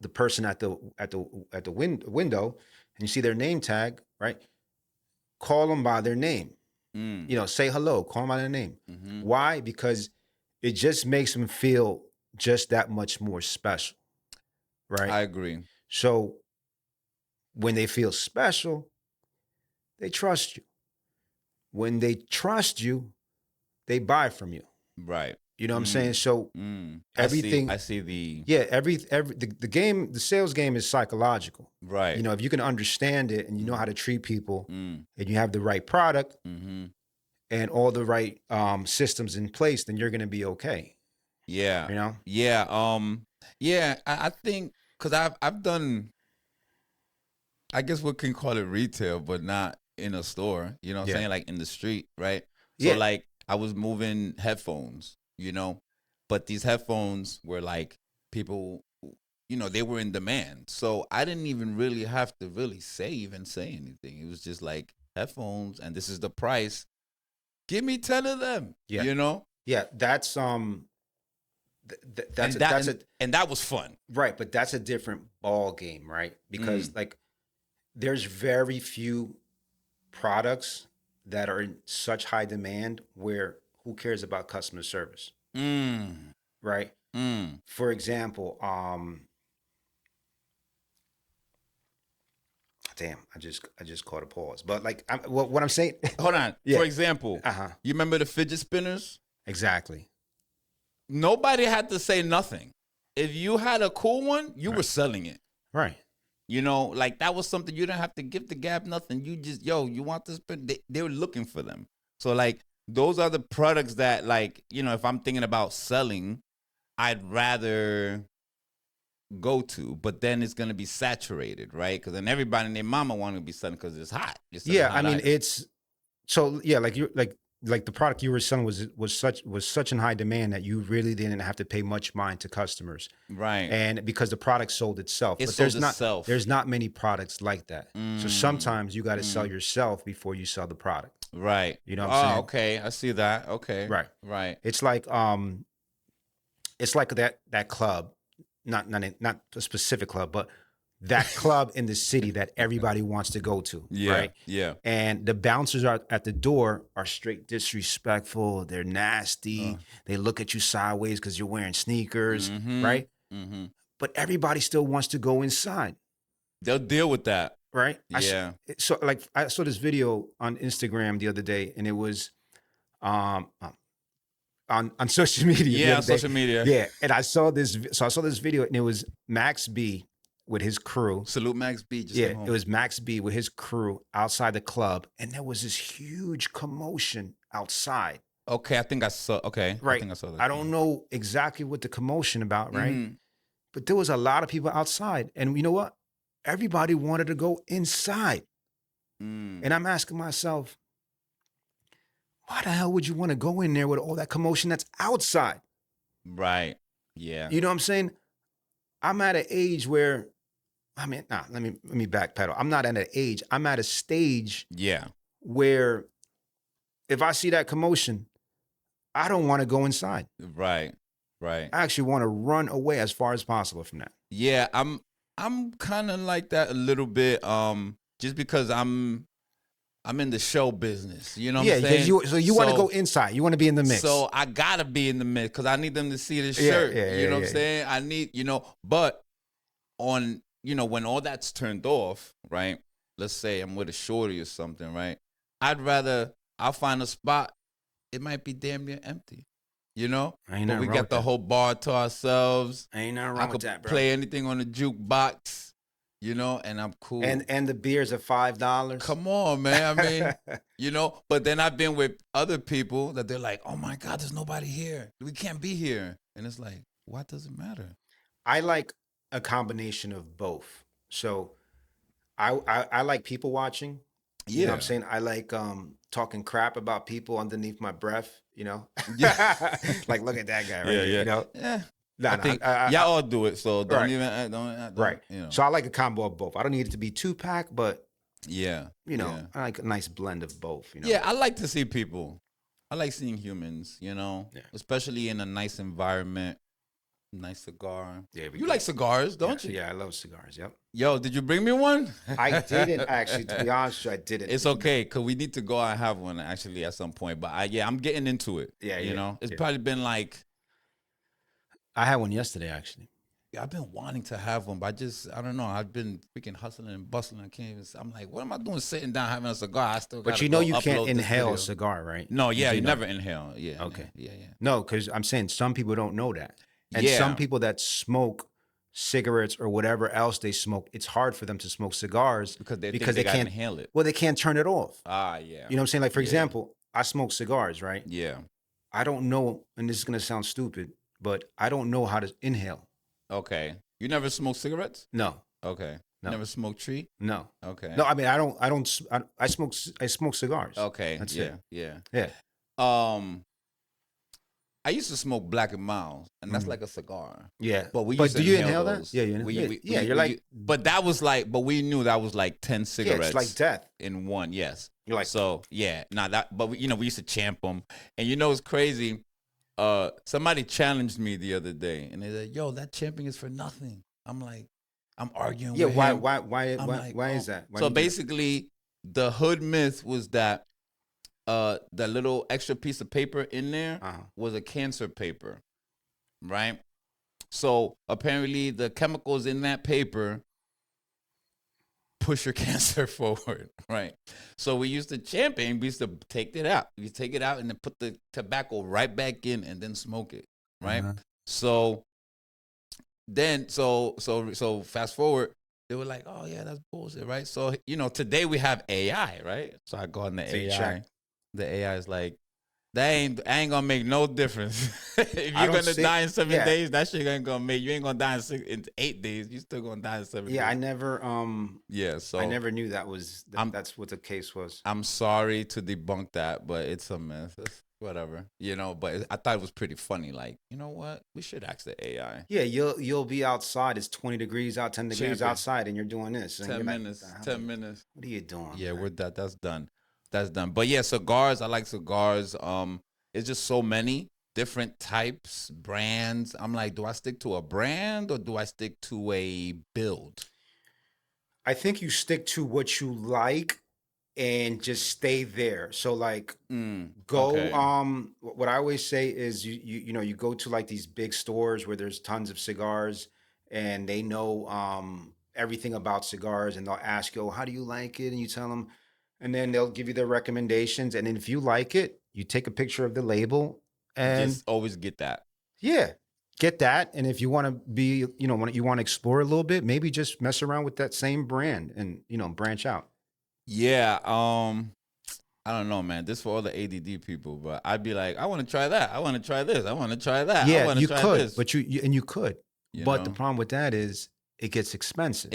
the person at the window and you see their name tag, right? Call them by their name. Say hello, call them by their name. Why? Because it just makes them feel just that much more special, right? I agree. So when they feel special, they trust you. When they trust you, they buy from you. Right. You know what I'm saying? So everything. I see the. Yeah, the game, the sales game is psychological. Right. If you can understand it and you know how to treat people and you have the right product and all the right systems in place, then you're going to be okay. Yeah. Yeah. I think because I've done, I guess we can call it retail, but not in a store. You know what I'm saying? Like in the street, right? So like I was moving headphones. But these headphones were like people, they were in demand. So I didn't even really have to really save and say anything. It was just like headphones, and this is the price. Give me 10 of them. Yeah. Yeah, that's and that was fun. Right, but that's a different ball game, right? Because like there's very few products that are in such high demand where who cares about customer service? Right? For example, damn, I just caught a pause. But like what I'm saying, hold on. Yeah. For example, you remember the fidget spinners? Exactly. Nobody had to say nothing. If you had a cool one, you were selling it. Right. Like that was something you didn't have to give the Gap nothing. You just, you want this? They were looking for them. So like those are the products that like, if I'm thinking about selling, I'd rather go to, but then it's going to be saturated, right? Because then everybody and their mama want to be selling because it's hot. Yeah. I mean, it's so, yeah, like the product you were selling was such in high demand that you really didn't have to pay much mind to customers, right? And because the product sold itself, there's not many products like that. So sometimes you got to sell yourself before you sell the product, right? You know what I'm saying? Okay, I see that. Okay, right. It's like that club, not a specific club, but that club in the city that everybody wants to go to, right? Yeah. And the bouncers are at the door are straight disrespectful. They're nasty. They look at you sideways because you're wearing sneakers, right? But everybody still wants to go inside. They'll deal with that, right? Yeah. So like I saw this video on Instagram the other day, and it was on social media. Yeah, on social media. Yeah, and I saw this video, and it was Max B with his crew. Salute Max B. It was Max B with his crew outside the club, and there was this huge commotion outside. Okay, I think I saw. Okay, right. I think I saw that. I don't know exactly what the commotion about, right? But there was a lot of people outside, and you know what? Everybody wanted to go inside, and I'm asking myself, why the hell would you want to go in there with all that commotion that's outside? Right. Yeah. You know what I'm saying? I'm at an age where, let me backpedal. I'm not at an age. I'm at a stage. Yeah. Where if I see that commotion, I don't want to go inside. Right. Right. I actually want to run away as far as possible from that. Yeah, I'm kind of like that a little bit. Just because I'm in the show business, you know what I'm saying? So you want to go inside. You want to be in the mix. So I gotta be in the mix because I need them to see the shirt. You know what I'm saying? I need, but on, when all that's turned off, right? Let's say I'm with a shorty or something, right? I'll find a spot. It might be damn near empty, but we got the whole bar to ourselves. Ain't nothing wrong with that, bro. Play anything on the jukebox. And I'm cool. And the beers are $5. Come on, man. I mean, but then I've been with other people that they're like, oh my God, there's nobody here. We can't be here. And it's like, what does it matter? I like a combination of both. So I like people watching. You know what I'm saying? I like talking crap about people underneath my breath, Yeah. Like, look at that guy right here, Yeah. Y'all all do it, so don't even. Don't, So I like a combo of both. I don't need it to be 2-pack, but I like a nice blend of both. Yeah, I like to see people. I like seeing humans. Especially in a nice environment, nice cigar. Yeah, you like cigars, don't you? Yeah, I love cigars. Yep. Yo, did you bring me one? I didn't actually. To be honest, I didn't. It's okay, cause we need to go and have one actually at some point. But I'm getting into it. Yeah, it's probably been like. I had one yesterday, actually. Yeah, I've been wanting to have one, but I don't know. I've been freaking hustling and bustling. I can't even. I'm like, what am I doing sitting down having a cigar? I still. But you can't inhale a cigar, right? No, you never inhale. Yeah. Okay. Yeah. No, because I'm saying some people don't know that, and some people that smoke cigarettes or whatever else they smoke, it's hard for them to smoke cigars because they can't inhale it. Well, they can't turn it off. Yeah. You know what I'm saying? Like for example, I smoke cigars, right? Yeah. I don't know, and this is gonna sound stupid, but I don't know how to inhale. Okay. You never smoke cigarettes? No. Okay. No. Never smoke tree? No. Okay. No, I mean I smoke cigars. Okay. That's it. Yeah. Yeah. I I used to smoke Black and Miles, and that's like a cigar. Yeah, but we but used to do you inhale those. that? Yeah, you inhale. You're like, but that was like, but we knew that was like 10 cigarettes. It's like death in one. Yes, you're like, so yeah, that. But we used to champ them, and it's crazy. Somebody challenged me the other day, and they said, "Yo, that champing is for nothing." I'm like, I'm arguing. Yeah, with why? him. Why is that? So basically, the hood myth was that the little extra piece of paper in there was a cancer paper, right? So apparently the chemicals in that paper push your cancer forward, right? So we used to champion, we used to take it out. We take it out and then put the tobacco right back in and then smoke it, right? So then, so fast forward, they were like, oh yeah, that's bullshit, right? So, today we have AI, right? So I go on the AI. Check. The AI is like, that ain't gonna make no difference. If you're gonna die in 7 days, that shit ain't gonna make. You ain't gonna die in 8 days. You still gonna die in 7 days. Yeah, I never. So I never knew that's what the case was. I'm sorry to debunk that, but it's a myth. It's whatever, But I thought it was pretty funny. Like, you know what? We should ask the AI. Yeah, you'll be outside. It's 20 degrees out, 10 degrees outside, and you're doing this. And 10 minutes. Like, 10 minutes. What are you doing? Yeah, man? That's done. That's done. But yeah, cigars. I like cigars. It's just so many different types, brands. I'm like, do I stick to a brand or do I stick to a build? I think you stick to what you like and just stay there. So like, go. Okay. What I always say is you go to like these big stores where there's tons of cigars, and they know everything about cigars, and they'll ask you, oh, how do you like it? And you tell them. And then they'll give you their recommendations. And then if you like it, you take a picture of the label and just always get that. Yeah, get that. And if you want to be, you want to explore a little bit, maybe just mess around with that same brand and, branch out. Yeah. I don't know, man. This for all the ADD people, but I'd be like, I want to try that. I want to try this. I want to try that. Yeah, I want to try could, this. but you could. But the problem with that is it gets expensive.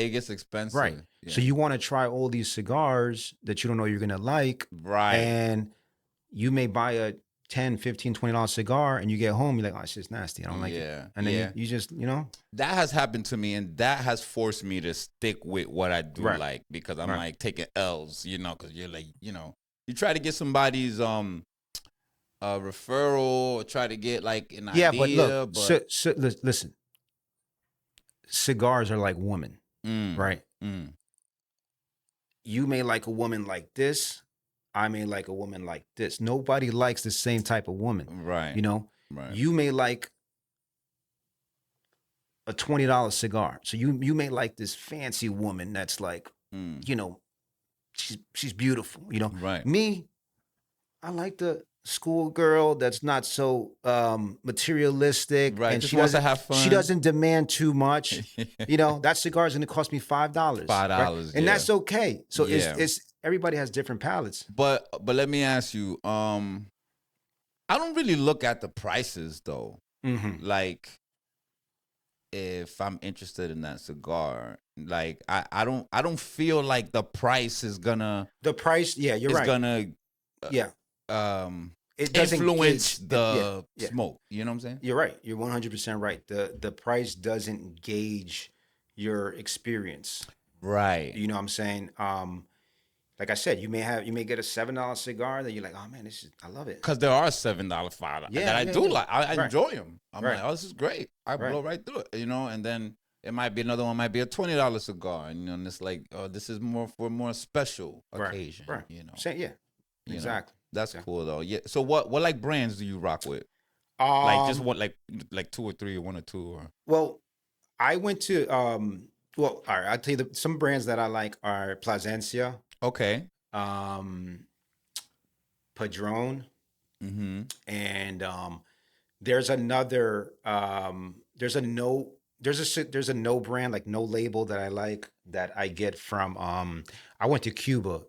Right. Yeah. So you want to try all these cigars that you don't know you're going to like. Right. And you may buy a $10, $15, $20 cigar and you get home, you're like, oh, it's just nasty. I don't like it. And then you just, That has happened to me, and that has forced me to stick with what I do like, because I'm like taking L's, because you're like, you try to get somebody's referral or try to get like an idea. But look, so listen. Cigars are like women, right? You may like a woman like this. I may like a woman like this. Nobody likes the same type of woman, right? Right. You may like a $20 cigar, so you may like this fancy woman that's like, she's beautiful, Right. Me, I like the schoolgirl that's not so materialistic, right? And she wants to have fun. She doesn't demand too much. That cigar is going to cost me $5. $5, and that's okay. So it's everybody has different palates. But let me ask you, I don't really look at the prices though. Like, if I'm interested in that cigar, like I don't feel like the price is gonna. The price, yeah, you're right. It's gonna, it influence the smoke. You know what I'm saying? You're right. You're 100% right. The price doesn't gauge your experience. Right. You know what I'm saying? Like I said, you may get a $7 cigar that you're like, oh man, I love it. Because there are $7, $5 that I do like. I enjoy them. I'm like, oh, this is great. I blow right through it, and then it might be another one, might be a $20 cigar, and it's like, oh, this is more for a more special occasion. Right. Exactly. That's cool though. Yeah. So what like brands do you rock with? Like just what, like 2 or 3 or 1 or 2 or? Well, I went to all right. I'll tell you some brands that I like are Plasencia. Okay. Padron. And there's another there's a no brand, like no label that I like, that I get from I went to Cuba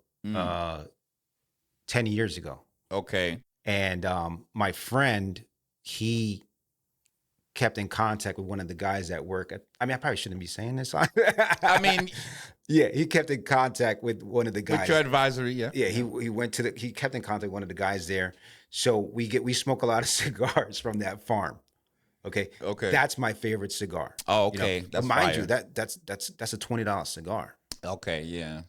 10 years ago. Okay. And my friend, he kept in contact with one of the guys at work. I mean, I probably shouldn't be saying this. I mean, Yeah, he kept in contact with one of the guys. With your advisory, yeah. Yeah, he went to he kept in contact with one of the guys there. So we smoke a lot of cigars from that farm. Okay. That's my favorite cigar. Oh, okay. But That's mind fire. you, that's a $20 cigar. Okay, yeah.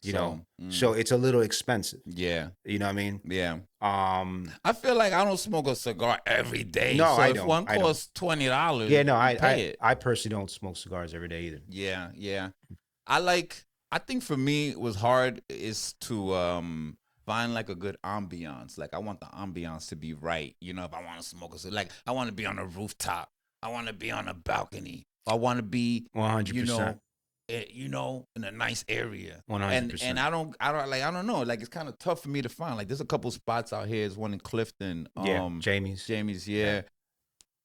So it's a little expensive. Yeah. You know what I mean? Yeah. I feel like I don't smoke a cigar every day. No, so I if don't. one costs $20, yeah, no, pay it. I personally don't smoke cigars every day either. Yeah, yeah. I think for me it was hard is to find like a good ambiance. Like I want the ambiance to be right. You know, if I want to smoke a cigar, like I want to be on a rooftop. I want to be on a balcony. I want to be 100%. You know, in a nice area. 100%. And I don't know. Like it's kind of tough for me to find. Like there's a couple spots out here. There's one in Clifton. Jamie's, yeah.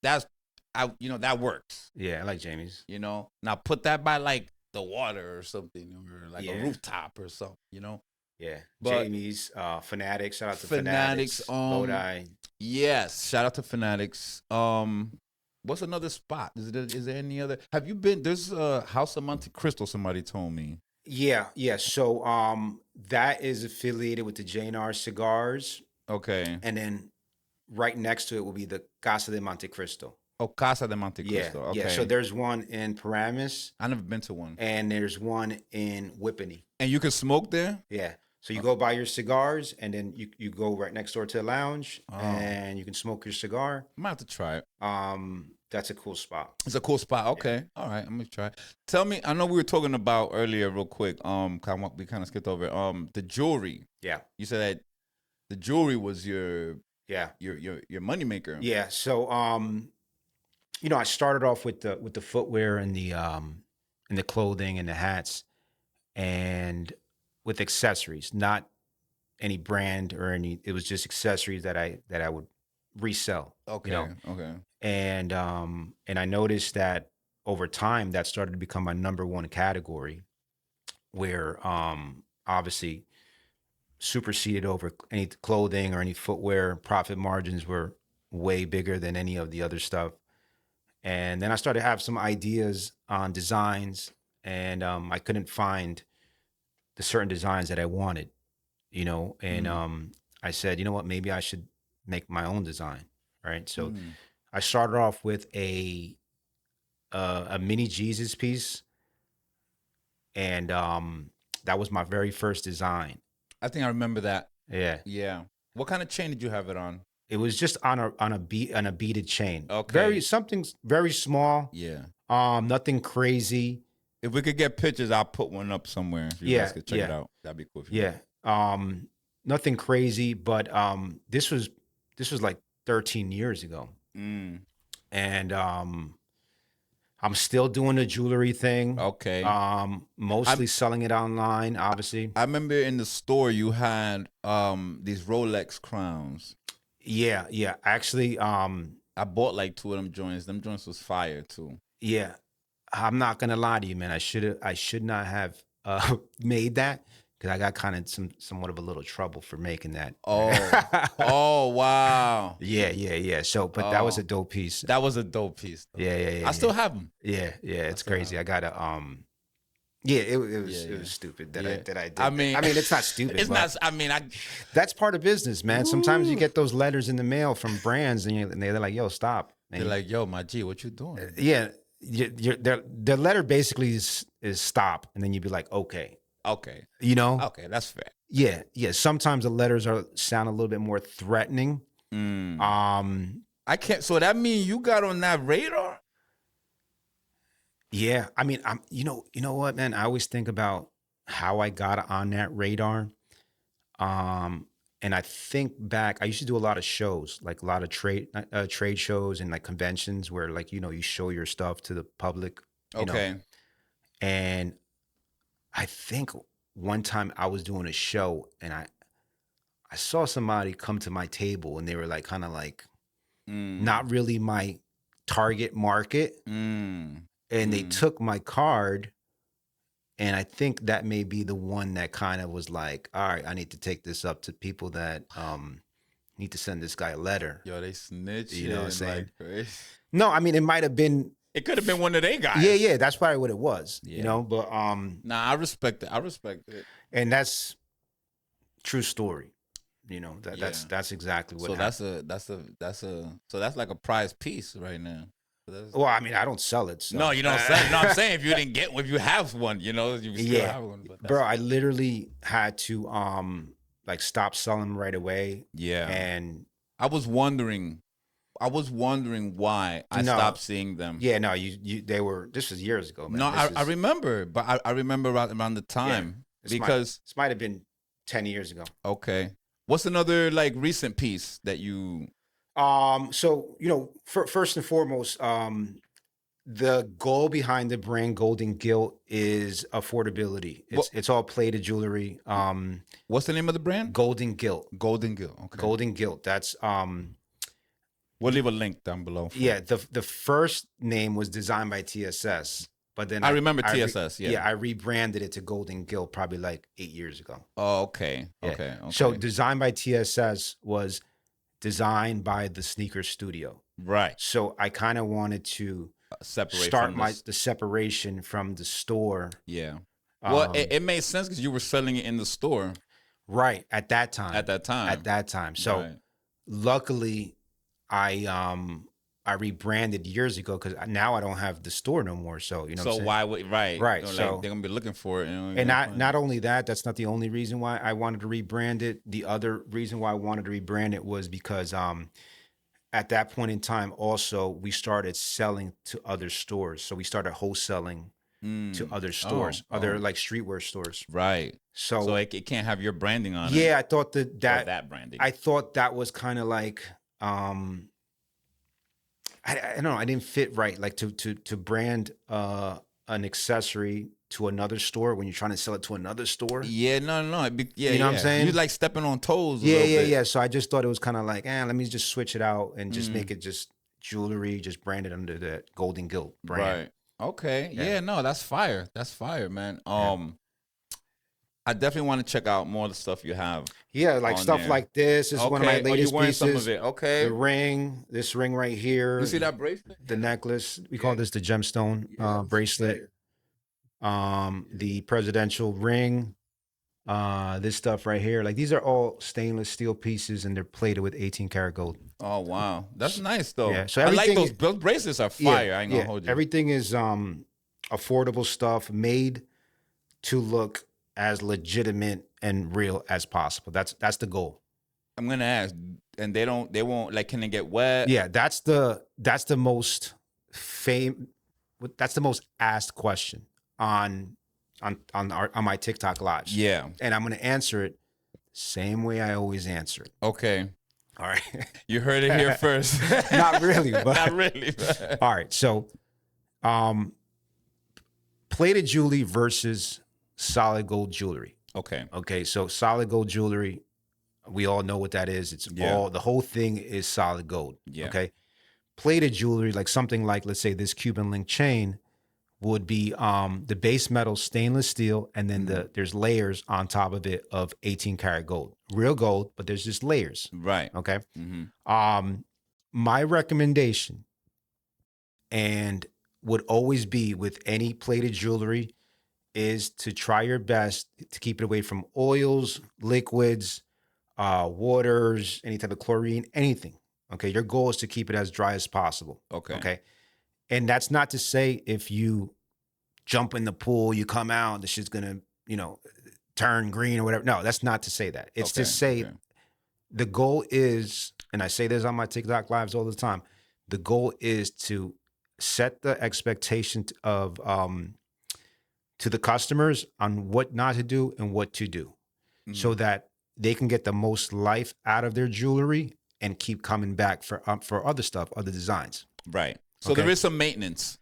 That's that works. Yeah, I like Jamie's. You know, now put that by like the water or something, or like a rooftop or something. You know. Yeah, but Jamie's, Fanatics. Shout out to Fanatics. Lodi. Yes, shout out to Fanatics. What's another spot? Is there any other? Have you been? There's a House of Monte Cristo. Somebody told me. Yeah. So that is affiliated with the J&R Cigars. Okay. And then right next to it will be the Casa de Monte Cristo. Oh, Casa de Monte Cristo. Yeah. Okay. Yeah. So there's one in Paramus. I've never been to one. And there's one in Whippany. And you can smoke there? Yeah. So you go buy your cigars, and then you go right next door to the lounge, and you can smoke your cigar. I might have to try it. That's a cool spot. It's a cool spot. Okay. Yeah. All right. I'm gonna try it. Tell me, I know we were talking about earlier real quick. We kind of skipped over it. The jewelry. Yeah. You said that the jewelry was your moneymaker. Yeah. So I started off with the footwear and the clothing and the hats, and with accessories, not any brand or any. It was just accessories that I would resell. Okay. Okay. And I noticed that over time that started to become my number one category, where obviously superseded over any clothing or any footwear. Profit margins were way bigger than any of the other stuff. And then I started to have some ideas on designs, and I couldn't find the certain designs that I wanted, and I said, you know what, maybe I should make my own design, right? So I started off with a mini Jesus piece, and that was my very first design. I think I remember that. Yeah. Yeah. What kind of chain did you have it on? It was just on a beaded chain. Okay. Something very small. Yeah. Nothing crazy. If we could get pictures, I'll put one up somewhere. If you guys could check it out. That'd be cool. Yeah. Nothing crazy, but this was like 13 years ago. And I'm still doing the jewelry thing. Okay. Mostly selling it online, obviously. I remember in the store you had these Rolex crowns. Yeah. Actually, I bought like 2 of them joints. Them joints was fire too. Yeah. I'm not gonna lie to you, man. I should not have made that, because I got kind of somewhat of a little trouble for making that. Oh, wow. Yeah. So, but that was a dope piece. That was a dope piece. Though. Yeah. I still have them. Yeah. It's crazy. I gotta it was stupid that I did. I mean, it's not stupid. It's not. I mean, that's part of business, man. Sometimes you get those letters in the mail from brands, and they're like, "Yo, stop." And they're like, "Yo, my G, what you doing?" Yeah. Their letter basically is stop, and then you'd be like, okay, okay, that's fair. Yeah. Sometimes the letters sound a little bit more threatening. I can't. So that means you got on that radar. Yeah, I mean, you know what, man? I always think about how I got on that radar. And I think back, I used to do a lot of shows, like a lot of trade shows and like conventions where, like, you show your stuff to the public. Okay. And I think one time I was doing a show, and I saw somebody come to my table, and they were like, kind of like, not really my target market. And they took my card. And I think that may be the one that kind of was like, all right, I need to take this up to people that need to send this guy a letter. Yo, they snitch. You know what I'm saying? Like, no, I mean, it might have been It could have been one of they guys. Yeah, that's probably what it was. Yeah. You know, but Nah, I respect it. I respect it. and that's true story. You know, that's exactly what happened. So that's like a prize piece right now. Well, I mean, I don't sell it. So. No, you don't sell it. No, I'm saying if you have one, you know, you still have one. But bro, I literally had to like stop selling them right away. Yeah. And I was wondering why I stopped seeing them. Yeah, no, this was years ago, man. No, I remember, but I remember around the time because this might have been 10 years ago. Okay. What's another like recent piece that you So, you know, first and foremost, the goal behind the brand Golden Gilt is affordability. It's all plated jewelry. What's the name of the brand? Golden Gilt. Golden Gilt. Okay. Golden Gilt. That's we'll leave a link down below. Yeah, the first name was designed by TSS, but then I remember TSS. I rebranded it to Golden Gilt probably like 8 years ago. Oh, okay. Yeah. Okay. So designed by TSS was designed by the sneaker studio. Right. So I kind of wanted to start the separation from the store. Yeah. Well, it made sense because you were selling it in the store. Right. At that time. So luckily I rebranded years ago because now I don't have the store no more. So, you know, so why would, right. Right. You know, so like, they're going to be looking for it. You know, and not only that's not the only reason why I wanted to rebrand it. The other reason why I wanted to rebrand it was because, at that point in time, also, we started selling to other stores. So we started wholesaling to other stores, other like streetwear stores. Right. So it can't have your branding on it. Yeah, I thought that branding. I thought that was kind of like, I don't know. I didn't fit right, like to brand an accessory to another store when you're trying to sell it to another store. Yeah, no. You know what I'm saying? You're like stepping on toes. Yeah. So I just thought it was kind of like, let me just switch it out and just make it just jewelry, just branded under the Golden Gilt brand. Right. Okay. Yeah. No, that's fire. That's fire, man. I definitely want to check out more of the stuff you have. Yeah, like stuff there. Like this. This is one of my latest pieces. Some of it. Okay. The ring, this ring right here. You see that bracelet? The necklace. We call this the gemstone bracelet. The presidential ring. This stuff right here. Like these are all stainless steel pieces and they're plated with 18 karat gold. Oh wow. That's nice though. Yeah. So I like those bracelets are fire. I ain't gonna hold you. Everything is affordable stuff made to look as legitimate and real as possible. That's the goal. I'm gonna ask, and they won't like. Can they get wet? Yeah, that's the most that's the most asked question on my TikTok lives. Yeah, and I'm gonna answer it same way I always answer it. Okay, all right. You heard it here first. Not really, but not really. But. All right, so plated jewelry versus solid gold jewelry. Okay. So solid gold jewelry, we all know what that is. It's all, the whole thing is solid gold. Yeah. Okay. Plated jewelry, like something like, let's say this Cuban link chain would be the base metal stainless steel. And then there's layers on top of it of 18 karat gold, real gold, but there's just layers. Right. Okay. My recommendation and would always be with any plated jewelry is to try your best to keep it away from oils, liquids, waters, any type of chlorine, anything. Okay. Your goal is to keep it as dry as possible. Okay. And that's not to say if you jump in the pool, you come out, the shit's going to, turn green or whatever. No, that's not to say that. It's to say the goal is, and I say this on my TikTok lives all the time, the goal is to set the expectation of, to the customers on what not to do and what to do so that they can get the most life out of their jewelry and keep coming back for other stuff, other designs. Right. So there is some maintenance.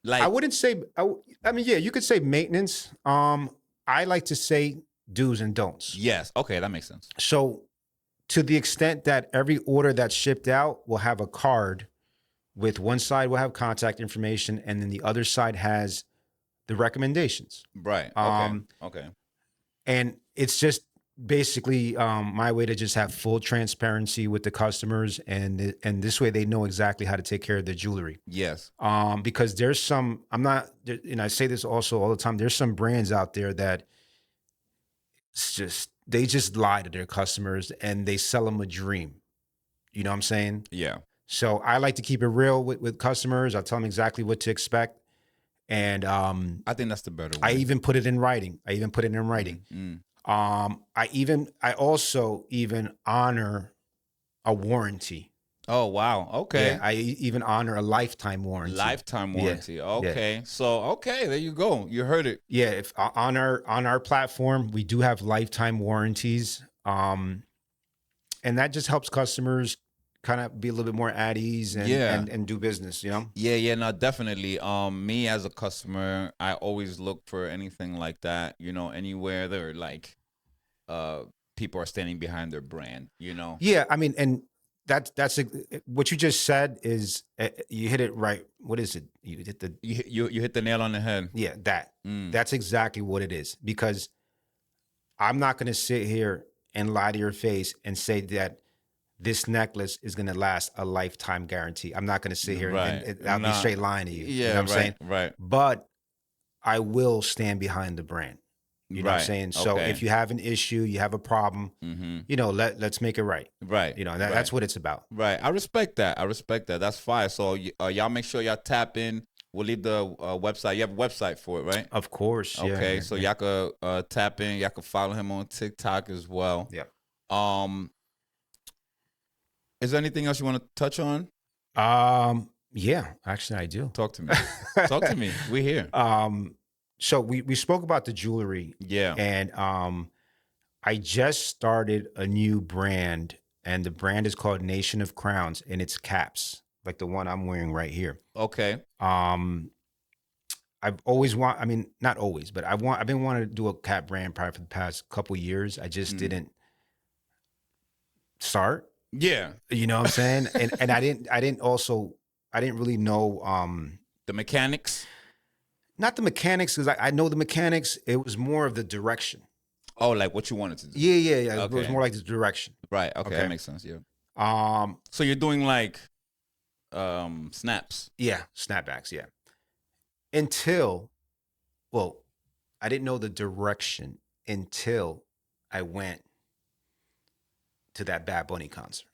Like I wouldn't say, I mean, yeah, you could say maintenance. I like to say do's and don'ts. Yes. Okay. That makes sense. So to the extent that every order that's shipped out will have a card with one side will have contact information and then the other side has the recommendations. Right. Okay. And it's just basically my way to just have full transparency with the customers, and this way they know exactly how to take care of their jewelry. Yes. Because there's some, and I say this also all the time, there's some brands out there that they just lie to their customers and they sell them a dream. You know what I'm saying? Yeah. So I like to keep it real with customers. I tell them exactly what to expect. And I think that's the better way. I even put it in writing. I also even honor a warranty. Oh, wow. Okay. Yeah, I even honor a lifetime warranty. Lifetime warranty. Yeah. Okay. Yeah. So, okay, there you go. You heard it. Yeah, if on our platform, we do have lifetime warranties. And that just helps customers kind of be a little bit more at ease and do business, you know? Yeah, no, definitely. Me as a customer, I always look for anything like that, anywhere they're like people are standing behind their brand, Yeah, I mean, and that's what you just said is you hit it right. What is it? You hit the nail on the head. Yeah, that's exactly what it is, because I'm not going to sit here and lie to your face and say that this necklace is going to last a lifetime guarantee. I'm not going to sit here and I'll be straight lying to you. Yeah, you know what I'm saying? Right. But I will stand behind the brand. You know what I'm saying? So if you have an issue, you have a problem, let's make it right. Right. That's what it's about. Right. I respect that. That's fine. So y'all make sure y'all tap in. We'll leave the website. You have a website for it, right? Of course. Okay. So y'all could tap in. Y'all could follow him on TikTok as well. Yeah. Is there anything else you want to touch on? Yeah, actually I do. Talk to me. Talk to me. We're here. So we spoke about the jewelry. Yeah. And I just started a new brand, and the brand is called Nation of Crowns, and it's caps, like the one I'm wearing right here. Okay. I've always not always, but I've been wanting to do a cap brand probably for the past couple of years. I just didn't start. Yeah. You know what I'm saying? And I didn't really know the mechanics. Not the mechanics, because I know the mechanics. It was more of the direction. Oh, like what you wanted to do. Yeah. Okay. It Okay. was more like the direction. Right. Okay. That makes sense. Yeah. So you're doing like snaps. Yeah, snapbacks. Yeah. I didn't know the direction until I went to that Bad Bunny concert.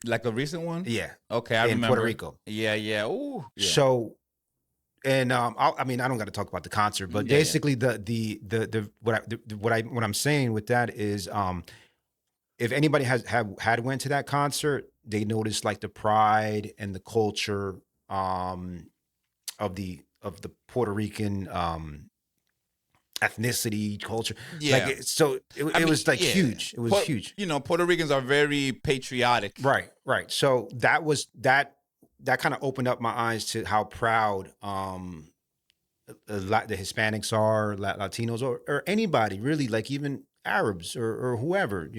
Like a recent one? Yeah. Okay, I remember. In Puerto Rico. Yeah. Ooh. Yeah. So, and I don't got to talk about the concert, but basically what I'm saying with that is, if anybody had went to that concert, they noticed like the pride and the culture of the Puerto Rican ethnicity, culture. Yeah. Like, it was like huge. It was huge. Puerto Ricans are very patriotic. Right. So that kind of opened up my eyes to how proud the Hispanics are, Latinos, or anybody really, like even Arabs or whoever,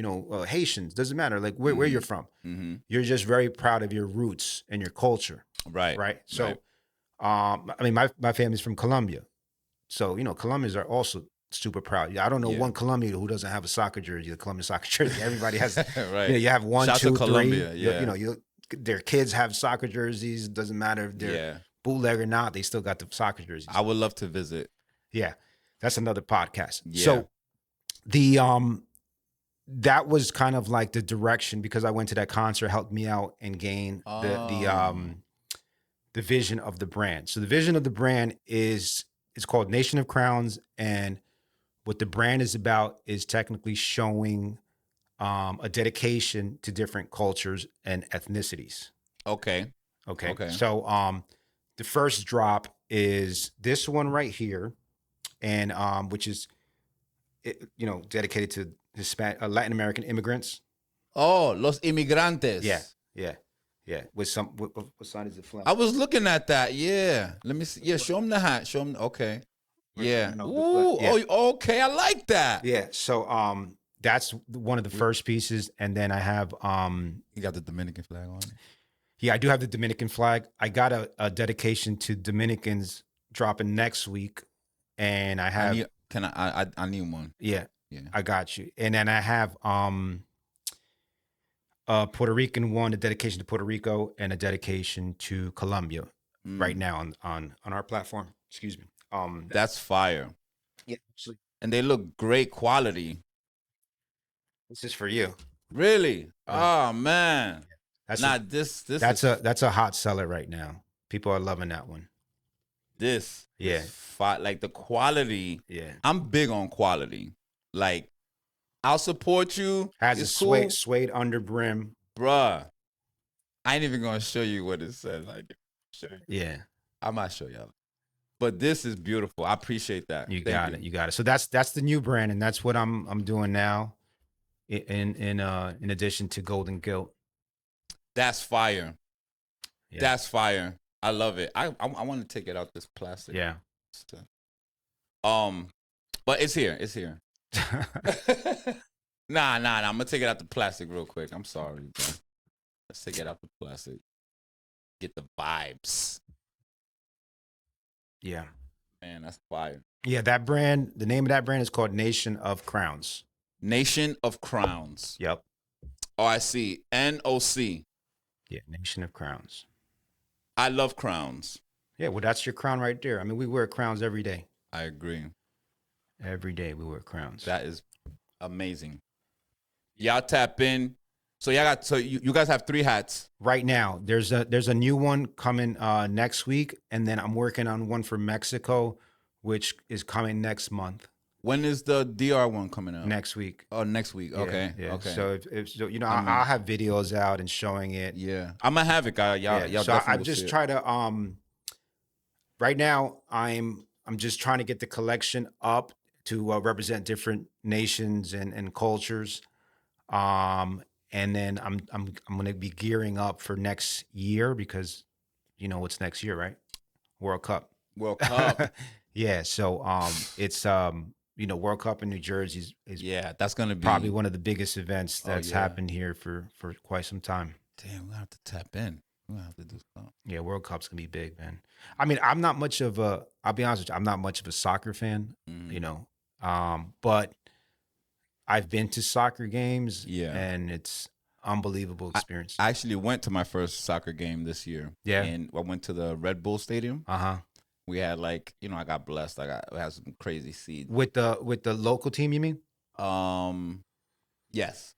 Haitians, doesn't matter, like where you're from. Mm-hmm. You're just very proud of your roots and your culture. Right. So, my family's from Colombia. So, Colombians are also super proud. I don't know one Colombian who doesn't have a soccer jersey, the Colombian soccer jersey. Everybody has, right. You have one, Shout 2, to Colombia, 3. Yeah. Their kids have soccer jerseys. It doesn't matter if they're bootleg or not. They still got the soccer jerseys. I would love to visit. Yeah. That's another podcast. Yeah. So that was kind of like the direction, because I went to that concert, helped me out and gain the vision of the brand. So the vision of the brand it's called Nation of Crowns, and what the brand is about is technically showing a dedication to different cultures and ethnicities. Okay. So the first drop is this one right here, and which is dedicated to Latin American immigrants. Oh, los inmigrantes. Yeah. With what sign is it? Flag? I was looking at that. Yeah. Let me see. Yeah, show them the hat. Show them. Okay. Yeah. Ooh. Yeah. Oh, okay. I like that. Yeah. So that's one of the first pieces, and then I have You got the Dominican flag on it. Yeah, I do have the Dominican flag. I got a dedication to Dominicans dropping next week, and I have. I need one. Yeah, Yeah. I got you. And then I have a Puerto Rican one, a dedication to Puerto Rico, and a dedication to Colombia right now on our platform. Excuse me. That's fire. Yeah, actually, And they look great quality. this is for you. Really? Yeah. Oh man. That's This a hot seller right now. People are loving that one. this Yeah. is like the quality. Yeah. I'm big on quality. Like I'll support you. Has It's a cool. suede under brim. Bruh. I ain't even gonna show you what it says. Yeah. I might show y'all. But this is beautiful. I appreciate that. You Thank got it. You got it. So that's the new brand, and that's what I'm doing now. In addition to Golden Gilt. That's fire. Yeah. That's fire. I love it. I want to take it out this plastic. Yeah. But it's here. It's here. Nah. I'm gonna take it out the plastic real quick. I'm sorry, bro. Let's take it out the plastic. Get the vibes. Yeah. Man, that's fire. Yeah, that brand, the name of that brand is called Nation of Crowns. Nation of Crowns. Yep. Oh, I see. NOC. Yeah, Nation of Crowns. I love crowns. Yeah, well, that's your crown right there. I mean, we wear crowns every day. I agree. Every day we wear crowns. That is amazing. Y'all tap in. So you guys have 3 hats. Right now, there's a new one coming next week, and then I'm working on one for Mexico, which is coming next month. When is the DR one coming out? Next week. Oh, next week. Okay. Yeah. Okay. So if so, you know, I'll have videos out and showing it. Yeah, I'm gonna have it, guys. Y'all So definitely I will just see it. try to right now I'm just trying to get the collection up to represent different nations and cultures. And then I'm going to be gearing up for next year because you know what's next year, right? World Cup. World Cup. Yeah. So it's you know, World Cup in New Jersey is Yeah, that's gonna be probably one of the biggest events that's yeah. happened here for quite some time. Damn, we're gonna have to tap in. We're gonna have to do something. Yeah, World Cup's gonna be big, man. I mean, I'm not much of a. I'll be honest with you, I'm not much of a soccer fan. You know, but I've been to soccer games. Yeah. And it's unbelievable experience. I actually went to my first soccer game this year. Yeah. And I went to the Red Bull Stadium. We had I got blessed. I had some crazy seats. With the local team, you mean? Yes.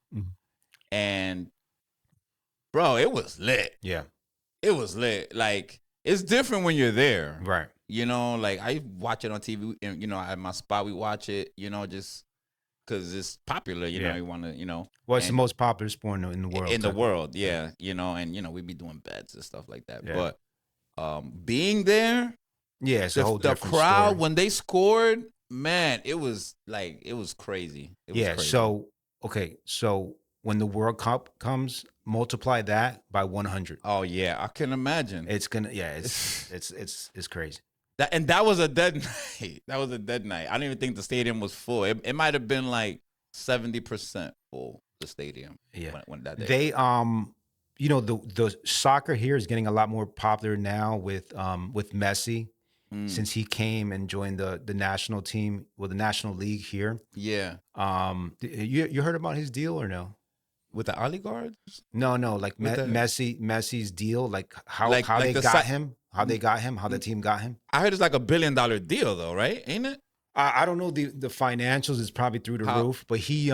And bro, it was lit. Yeah. It was lit. Like, it's different when you're there. Right. You know, like I watch it on TV and, you know, at my spot, we watch it, you know, just because it's popular, you know, you want to, you know. Well, it's the most popular sport in the world. In the world, yeah. You know, and, you know, we be doing bets and stuff like that. Yeah. But being there, yeah, it's a whole different crowd, story. when they scored, man, it was crazy. It was crazy. So when the World Cup comes, multiply that by 100. Oh yeah, I can imagine. It's gonna, it's crazy. That was a dead night. That was a dead night. I don't even think the stadium was full. It might have been like 70% full. The stadium. Yeah. When that day. They you know, the soccer here is getting a lot more popular now with Messi. Since he came and joined the national team, the National League here. Yeah. You heard about his deal or no? With the oligarchs? No, like Messi's deal, like how they got him, how the team got him. I heard it's like $1 billion deal though, right? Ain't it? I don't know the financials is probably through the roof, but he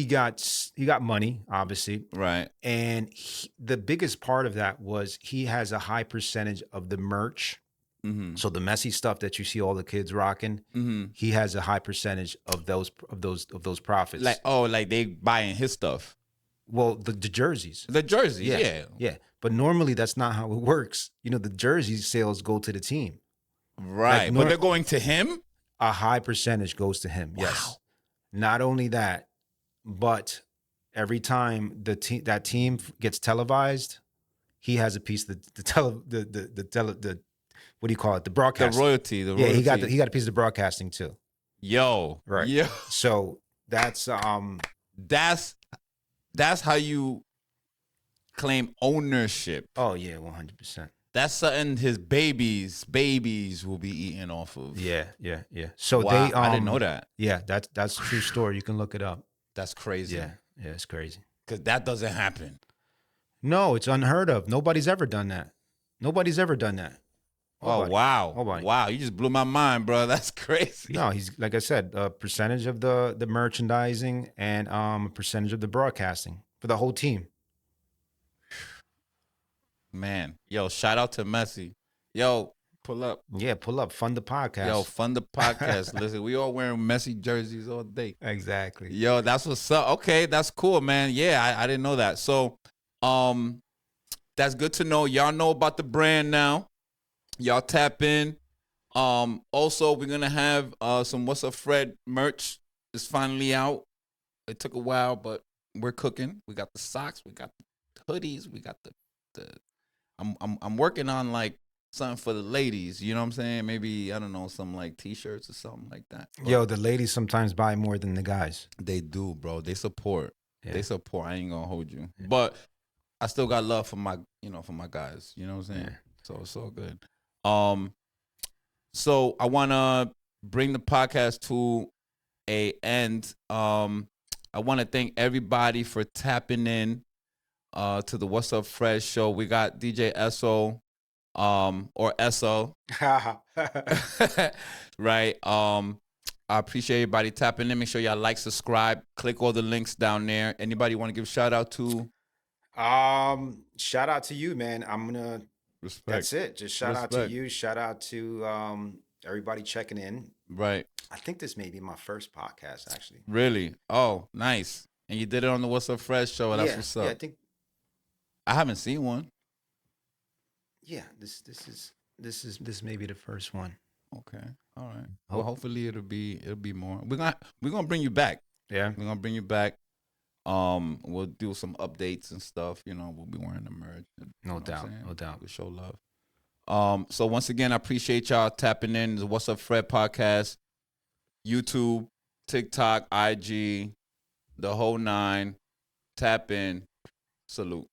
got money, obviously. Right. And the biggest part of that was he has a high percentage of the merch. So the Messi stuff that you see all the kids rocking, he has a high percentage of those profits. Like they buying his stuff. Well, the jerseys. The jerseys, yeah. But normally that's not how it works. You know, the jersey sales go to the team. Right. But they're going to him? A high percentage goes to him. Wow. Yes. Not only that, but every time that team gets televised, he has a piece of the what do you call it? The broadcasting. The royalty. Yeah, he got a piece of the broadcasting too. Yo. Right. Yo. So that's how you claim ownership. Oh yeah, 100%. That's something his babies will be eating off of. Yeah. So wow, I didn't know that. Yeah, that's a true story. You can look it up. That's crazy. Yeah, it's crazy. Because that doesn't happen. No, it's unheard of. Nobody's ever done that. Nobody. Oh, wow. Nobody. Wow, you just blew my mind, bro. That's crazy. No, he's, like I said, a percentage of the merchandising and a percentage of the broadcasting for the whole team. Man, yo, shout out to Messi. Yo, pull up. Yeah, pull up. Fund the podcast. Yo, fund the podcast. Listen, we all wearing Messi jerseys all day. Exactly. Yo, that's what's up. Okay, that's cool, man. Yeah, I didn't know that. So, that's good to know. Y'all know about the brand now. Y'all tap in. Also, we're gonna have some WassupFred merch. It's finally out. It took a while, but we're cooking. We got the socks. We got the hoodies. We got the. I'm working on like something for the ladies. You know what I'm saying? Maybe I don't know, some like t-shirts or something like that. But yo, the ladies sometimes buy more than the guys. they do, bro. They support. Yeah. They support. I ain't gonna hold you, but I still got love for my, for my guys. You know what I'm saying? Yeah. So it's all good. So I wanna bring the podcast to a end. I wanna thank everybody for tapping in to the WassupFred show. We got DJ Esso, or Esso, right? I appreciate everybody tapping in. Make sure y'all like, subscribe, click all the links down there. Anybody want to give a shout out to? Shout out to you, man. Respect. That's it. Just shout out to you. Shout out to everybody checking in. Right. I think this may be my first podcast, actually. Really? Oh, nice. And you did it on the WassupFred show. That's what's up. Yeah, I think. I haven't seen one. Yeah, this may be the first one. Okay. All right. Well, hopefully it'll be more. We're gonna bring you back. Yeah. We're gonna bring you back. We'll do some updates and stuff. We'll be wearing the merch. No doubt. We'll show love. So once again, I appreciate y'all tapping in. The WassupFred podcast, YouTube, TikTok, IG, the whole 9. Tap in. Salute.